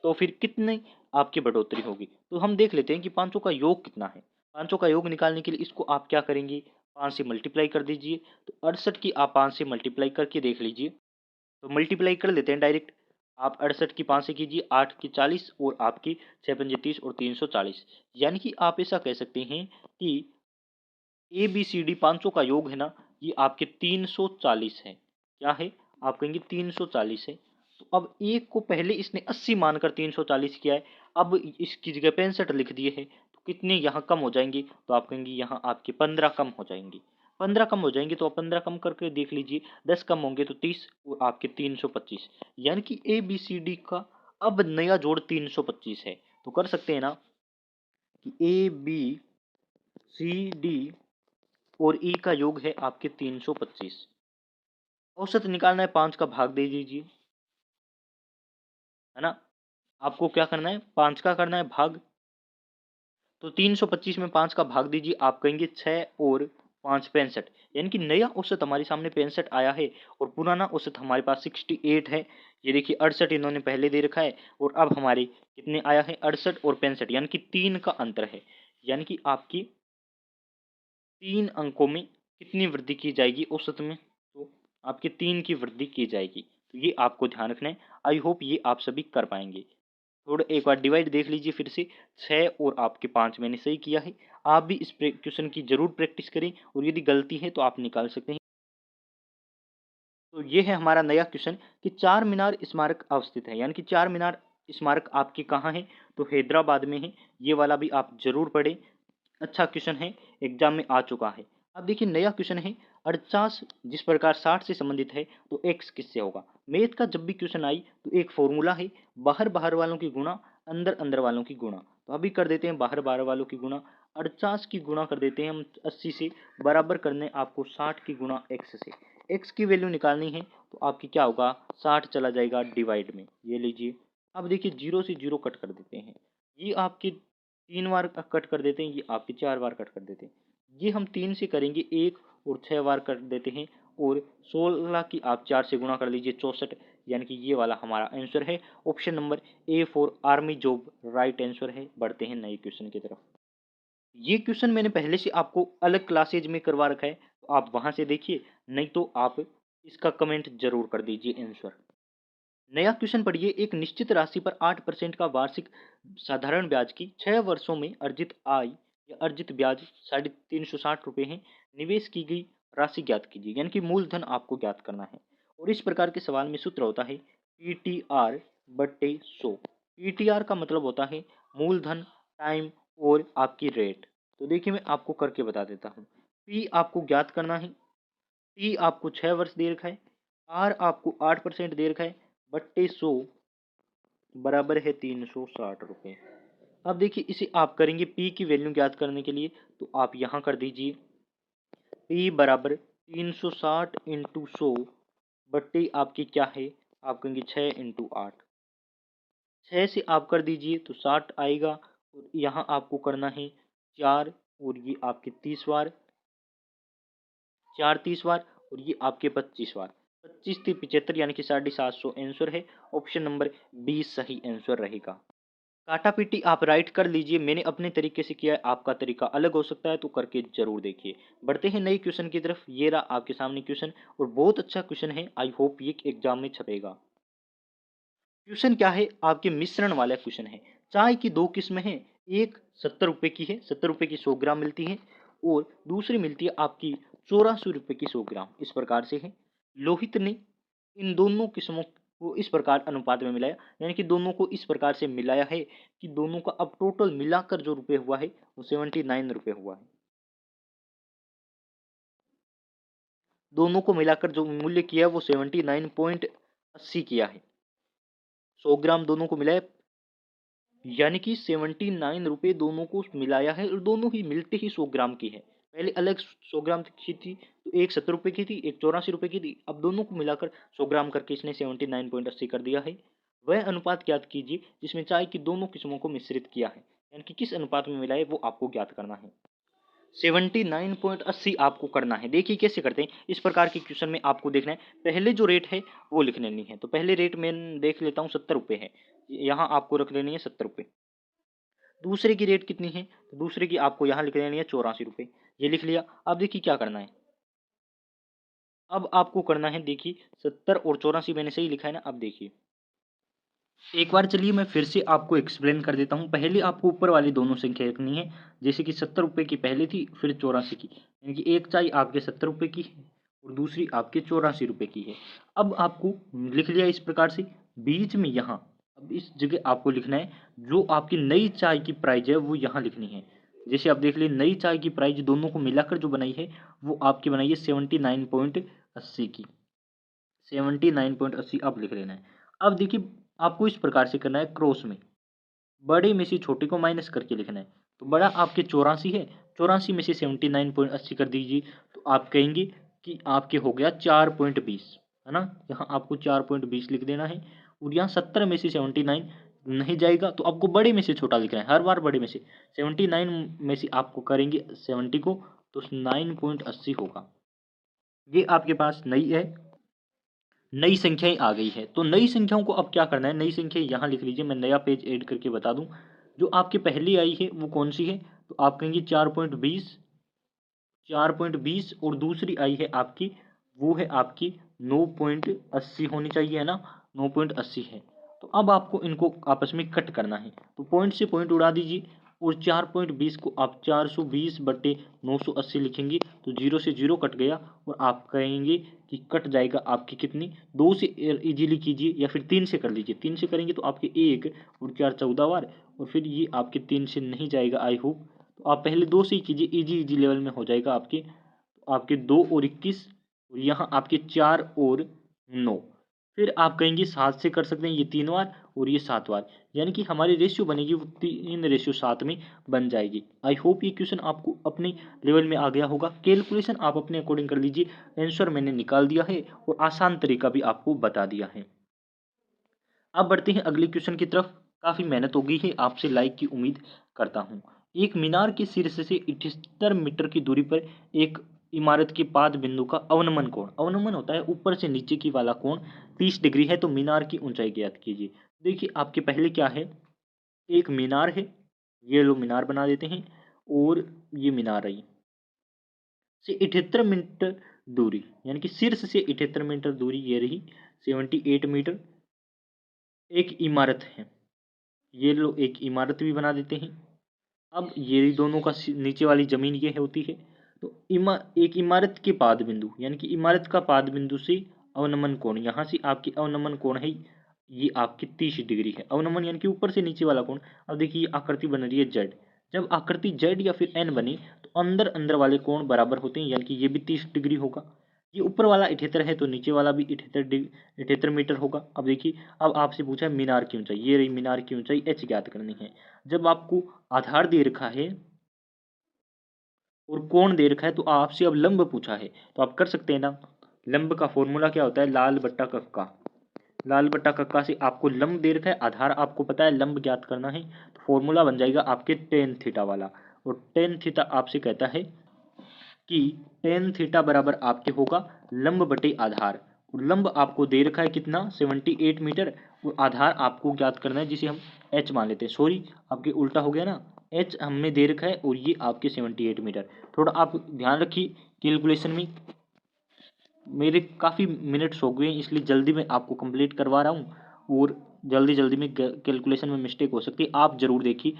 S1: तो फिर कितने आपकी बढ़ोतरी होगी? तो हम देख लेते हैं कि पांचों का योग कितना है। पांचों का योग निकालने के लिए इसको आप क्या करेंगे? 5 से मल्टीप्लाई कर दीजिए। तो 68 की आप 5 से मल्टीप्लाई करके देख लीजिए। तो मल्टीप्लाई कर लेते हैं डायरेक्ट। आप 68 की 5 से कीजिए, 8 की 40, और आपकी 6 पंजे 30 और 340, यानी कि आप ऐसा कह सकते हैं कि ABCD पांचों का योग है ना, ये आपके 340 है। क्या है? आप कहेंगे 340 है। तो अब एक को पहले इसने 80 मानकर 340 किया है, अब इसकी जगह 65 लिख दिए है, तो कितने यहाँ कम हो जाएंगे? तो आप कहेंगे यहाँ आपके 15 कम हो जाएंगे। 15 कम हो जाएंगे, तो आप 15 कम करके देख लीजिए, 10 कम होंगे तो 30, और आपके 325, यानी कि ABCD का अब नया जोड़ 325 है। तो कर सकते हैं ना कि ABCD और ई का योग है आपके 325। औसत निकालना है, 5 का भाग दे दीजिए, है ना। आपको क्या करना है? 5 का करना है भाग। तो 325 में 5 का भाग दीजिए, आप कहेंगे 6 और 5 65, यानी कि नया औसत हमारे सामने 65 आया है, और पुराना औसत हमारे पास 68 है। ये देखिए 68 इन्होंने पहले दे रखा है, और अब हमारे कितने आया है? 68 और 65, यानी कि 3 का अंतर है। यानी कि आपकी 3 अंकों में कितनी वृद्धि की जाएगी औसत में? तो आपके 3 की वृद्धि की जाएगी। तो ये आपको ध्यान रखना है। आई होप ये आप सभी कर पाएंगे। थोड़ा एक बार डिवाइड देख लीजिए फिर से। 6 और आपके 5 मैंने सही किया है। आप भी इस क्वेश्चन की जरूर प्रैक्टिस करें, और यदि गलती है तो आप निकाल सकते हैं। तो ये है हमारा नया क्वेश्चन कि चार मीनार स्मारक अवस्थित है, यानी कि चार मीनार स्मारक आपके कहाँ है? तो हैदराबाद में है। ये वाला भी आप जरूर पढ़ें, अच्छा क्वेश्चन है, एग्जाम में आ चुका है। अब देखिए नया क्वेश्चन है, 48 जिस प्रकार 60 से संबंधित है तो x किससे होगा? मैथ का जब भी क्वेश्चन आई तो एक फॉर्मूला है, बाहर बाहर वालों की गुणा, अंदर अंदर वालों की गुणा। तो अभी कर देते हैं बाहर बाहर वालों की गुणा। 48 की गुणा कर देते हैं हम 80 से, बराबर करने आपको 60 की गुणा x से। x की वैल्यू निकालनी है, तो आपकी क्या होगा? 60 चला जाएगा डिवाइड में, ये लीजिए। अब देखिए 0 से 0 कट कर देते हैं, ये आपके 3 बार कट कर देते हैं, ये आपके 4 बार कट कर देते हैं। ये हम 3 से करेंगे 1, और 6 बार कर देते हैं, और 16 की आप 4 से गुणा कर लीजिए 64, यानी कि ये वाला हमारा आंसर है। Option number A for army job right answer है। बढ़ते हैं नए क्वेश्चन की तरफ। ये क्वेश्चन मैंने पहले से आपको अलग क्लासेज में करवा रखा है, तो आप वहां से देखिए, नहीं तो आप इसका कमेंट जरूर कर दीजिए आंसर। नया क्वेश्चन पढ़िए। एक निश्चित राशि पर 8% का वार्षिक साधारण ब्याज की 6 वर्षों में अर्जित आय या अर्जित ब्याज 360 रुपये है। निवेश की गई राशि ज्ञात कीजिए, यानी कि मूलधन आपको ज्ञात करना है। और इस प्रकार के सवाल में सूत्र होता है PTR बट्टे 100। PTR का मतलब होता है मूलधन, टाइम और आपकी रेट। तो देखिए मैं आपको करके बता देता हूँ। P आपको ज्ञात करना है, T आपको 6 वर्ष दे रखा है, R आपको 8% दे रखा है, बट्टे 100 बराबर है 360 रुपये। अब देखिए इसे आप करेंगे P की वैल्यू ज्ञात करने के लिए, तो आप यहाँ कर दीजिए P बराबर 360 इंटू 100 बट्टे आपकी क्या है, आप कहेंगे 6 इंटू 8। 6 से आप कर दीजिए तो 60 आएगा, और यहाँ आपको करना है 4, और ये आपके 30 बार, 4 30 बार, और ये आपके 25 बार। 25 से 75 यानी कि 750 आंसर है। ऑप्शन नंबर 20 सही आंसर रहेगा। काटा पीटी आप राइट कर लीजिए, मैंने अपने तरीके से किया है, आपका तरीका अलग हो सकता है, तो करके जरूर देखिए। बढ़ते हैं नए क्वेश्चन की तरफ। ये रहा आपके सामने क्वेश्चन, और बहुत अच्छा क्वेश्चन है, आई होप ये एग्जाम में छपेगा। क्वेश्चन क्या है, आपके मिश्रण वाला क्वेश्चन है। चाय की दो किस्में हैं, एक 70 रुपए की है, 70 रुपए की 100 ग्राम मिलती है, और दूसरी मिलती है आपकी 84 रुपए की 100 ग्राम। इस प्रकार से है। लोहित ने इन दोनों किस्मों को इस प्रकार अनुपात में मिलाया, यानी कि दोनों को इस प्रकार से मिलाया है कि दोनों का अब टोटल मिलाकर जो रुपए हुआ है वो 79 रुपए हुआ है। दोनों को मिलाकर जो मूल्य किया है वो 79.80 किया है। 100 ग्राम दोनों को मिलाया, यानी कि 79 रुपये दोनों को मिलाया है, और दोनों ही मिलते ही 100 ग्राम की है। पहले अलग 100 ग्राम की थी, तो एक 70 रुपये की थी, एक 84 रुपये की थी। अब दोनों को मिलाकर 100 ग्राम करके इसने 79.80 कर दिया है। वह अनुपात ज्ञात कीजिए जिसमें चाय की दोनों किस्मों को मिश्रित किया है, यानी कि किस अनुपात में मिला है वो आपको ज्ञात करना है। 79.80 आपको करना है। देखिए कैसे करते हैं। इस प्रकार के क्वेश्चन में आपको देखना है, पहले जो रेट है वो लिख लेनी है। तो पहले रेट मैं देख लेता हूँ 70 रुपये है, यहाँ आपको रख लेनी है 70 रुपये। दूसरे की रेट कितनी है, तो दूसरे की आपको यहाँ लिख लेनी है 84 रुपये। ये लिख लिया। अब देखिए क्या करना है, अब आपको करना है, देखिए 70 और 84 मैंने सही लिखा है ना। अब देखिए एक बार चलिए मैं फिर से आपको एक्सप्लेन कर देता हूँ। पहले आपको ऊपर वाली दोनों संख्या रखनी है, जैसे कि 70 रुपये की पहले थी, फिर 84 की, यानी कि एक चाय आपके 70 रुपये की है और दूसरी आपके 84 रुपये की है। अब आपको लिख लिया इस प्रकार से, बीच में यहाँ अब इस जगह आपको लिखना है जो आपकी नई चाय की प्राइस है वो यहाँ लिखनी है। जैसे आप देख लिए नई चाय की प्राइस दोनों को मिलाकर जो बनाई है वो आपकी बनाई है 79.80 की। 79.80 अब लिख लेना है। अब देखिए आपको इस प्रकार से करना है, क्रॉस में बड़े में से छोटे को माइनस करके लिखना है। तो बड़ा आपके 84 है, 84 में से 79.80 कर दीजिए, तो आप कहेंगे कि आपके हो गया 4.20, है ना। यहाँ आपको 4.20 लिख देना है, और यहाँ 70 में से 79 नहीं जाएगा, तो आपको बड़े में से छोटा लिखना है, हर बार बड़े में से। 79 में से आपको करेंगे 70 को, तो 9.80 होगा। ये आपके पास नई है, नई संख्याएं आ गई है। तो नई संख्याओं को अब क्या करना है, नई संख्या यहाँ लिख लीजिए, मैं नया पेज ऐड करके बता दूं। जो आपकी पहली आई है वो कौन सी है, तो आप कहेंगे 4.20, 4.20, और दूसरी आई है आपकी, वो है आपकी 9.80 होनी चाहिए, है ना। 9.80 है। तो अब आपको इनको आपस में कट करना है, तो पॉइंट से पॉइंट उड़ा दीजिए, और 4.20 को आप 420 बटे 980 लिखेंगे, तो जीरो से जीरो कट गया, और आप कहेंगे कि कट जाएगा आपकी कितनी, 2 से इजीली कीजिए, या फिर 3 से कर लीजिए। 3 से करेंगे तो आपके 1 और 4 14 बार, और फिर ये आपके 3 से नहीं जाएगा आई होप। तो आप पहले 2 से ही कीजिए, इजी इजी लेवल में हो जाएगा आपके। तो आपके 2 और 21, और यहाँ आपके 4 और 9। फिर आप कहेंगे 7 से कर सकते हैं, ये 3 बार और ये 7 बार, यानी कि हमारी रेशियो बनेगी वो 3:7 में बन जाएगी। आई होप ये क्वेश्चन आपको अपने लेवल में आ गया होगा। कैलकुलेशन आप अपने अकॉर्डिंग कर लीजिए। आंसर मैंने निकाल दिया है, और आसान तरीका भी आपको बता दिया है। अब बढ़ते हैं अगले क्वेश्चन की तरफ। काफी मेहनत हो गई है, आपसे लाइक की उम्मीद करता हूँ। एक मीनार के शीर्ष से 78 मीटर की दूरी पर एक इमारत के पाद बिंदु का अवनमन कोण, अवनमन होता है ऊपर से नीचे की वाला कोण 30 डिग्री है, तो मीनार की ऊंचाई ज्ञात कीजिए। देखिए आपके पहले क्या है, एक मीनार है, ये लोग मीनार बना देते हैं, और ये मीनार रही से 78 मीटर दूरी, यानी कि शीर्ष से 78 मीटर दूरी ये रही 78 मीटर। एक इमारत है, ये लोग एक इमारत भी बना देते हैं। अब ये दोनों का नीचे वाली जमीन ये होती है, तो एक इमारत के पाद बिंदु, यानी कि इमारत का पाद बिंदु से अवनमन कोण, यहाँ से आपकी अवनमन कोण है ये आपकी 30 डिग्री है। अवनमन यानी कि ऊपर से नीचे वाला कोण। अब देखिए आकृति बन रही है जेड, जब आकृति जेड या फिर एन बने तो अंदर अंदर वाले कोण बराबर होते हैं, यानी कि ये भी 30 डिग्री होगा। ये ऊपर वाला 78 है तो नीचे वाला भी 78 मीटर होगा। अब देखिए, अब आपसे पूछा है मीनार की ऊंचाई, ये रही मीनार की ऊंचाई एच ज्ञात करनी है। जब आपको आधार दे रखा है और कोण दे रखा है, तो आपसे अब लंब पूछा है, तो आप कर सकते हैं ना। लंब का फॉर्मूला क्या होता है, लाल बट्टा कक्का। लाल बट्टा कक्का से आपको लंब दे रखा है, आधार आपको पता है, लंब ज्ञात करना है, तो फॉर्मूला बन जाएगा आपके टेन थीटा वाला। और टेन थीटा आपसे कहता है कि टेन थीटा बराबर आपके होगा लंब बटे आधार। और लंब आपको दे रखा है कितना, 78 मीटर, और आधार आपको ज्ञात करना है, जिसे हम एच मान लेते हैं। सॉरी, आपके उल्टा हो गया ना, एच हमने दे रखा है और ये आपके 78 मीटर। थोड़ा आप ध्यान रखिए कैलकुलेशन में, मेरे काफ़ी मिनट्स हो गए हैं, इसलिए जल्दी में आपको कंप्लीट करवा रहा हूँ, और जल्दी जल्दी में कैलकुलेशन में मिस्टेक हो सकती है, आप ज़रूर देखिए।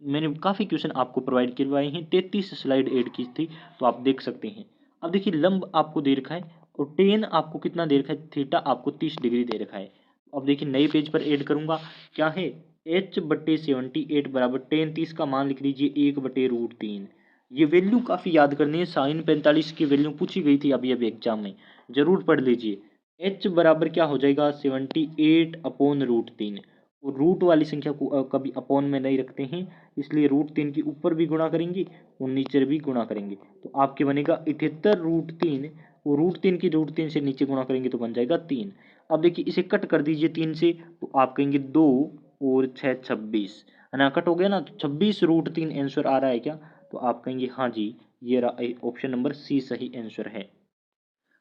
S1: मैंने काफ़ी क्वेश्चन आपको प्रोवाइड करवाए हैं, 33 स्लाइड ऐड की थी, तो आप देख सकते हैं। अब देखिए लंब आपको दे रखा है और टेन आपको कितना दे रखा है, थीटा आपको 30 डिग्री दे रखा है। अब देखिए नए पेज पर ऐड करूँगा, क्या है, एच बटे 78 बराबर टेन 30 का मान लिख लीजिए 1/√3। ये वैल्यू काफ़ी याद करनी है, साइन 45 की वैल्यू पूछी गई थी अभी अभी एग्जाम में, जरूर पढ़ लीजिए। एच बराबर क्या हो जाएगा, 78/√3। और रूट वाली संख्या को कभी अपॉन में नहीं रखते हैं, इसलिए √3 के ऊपर भी गुणा करेंगे और नीचे भी गुणा करेंगे, तो आपके बनेगा 78√3, और √3 की √3 से नीचे गुणा करेंगे तो बन जाएगा 3। अब देखिए इसे कट कर दीजिए 3 से, तो आप कहेंगे 2 और 6 26, है ना, कट हो गया ना, तो 26√3 आंसर आ रहा है क्या, तो आप कहेंगे हाँ जी, ये ऑप्शन नंबर सी सही आंसर है।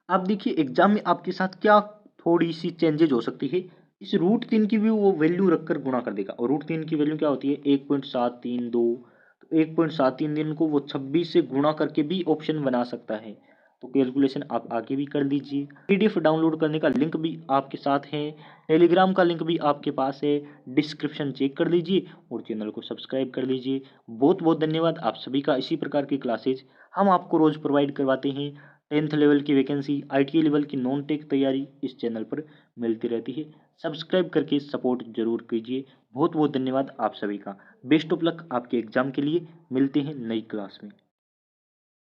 S1: आप देखिए एग्जाम में आपके साथ क्या थोड़ी सी चेंजेज हो सकती है, इस √3 की भी वो वैल्यू रखकर गुणा कर देगा, और √3 की वैल्यू क्या होती है 1.732, तो 1.732 को वो 26 से गुणा करके भी ऑप्शन बना सकता है। तो कैलकुलेशन आप आगे भी कर लीजिए। पीडीएफ डाउनलोड करने का लिंक भी आपके साथ है, टेलीग्राम का लिंक भी आपके पास है, डिस्क्रिप्शन चेक कर लीजिए और चैनल को सब्सक्राइब कर लीजिए। बहुत बहुत धन्यवाद आप सभी का। इसी प्रकार की क्लासेज हम आपको रोज़ प्रोवाइड करवाते हैं। 10th लेवल की वैकेंसी, ITA लेवल की नॉन टेक तैयारी इस चैनल पर मिलती रहती है। सब्सक्राइब करके सपोर्ट जरूर कीजिए। बहुत बहुत धन्यवाद आप सभी का। बेस्ट ऑफ लक आपके एग्जाम के लिए। मिलते हैं नई क्लास में।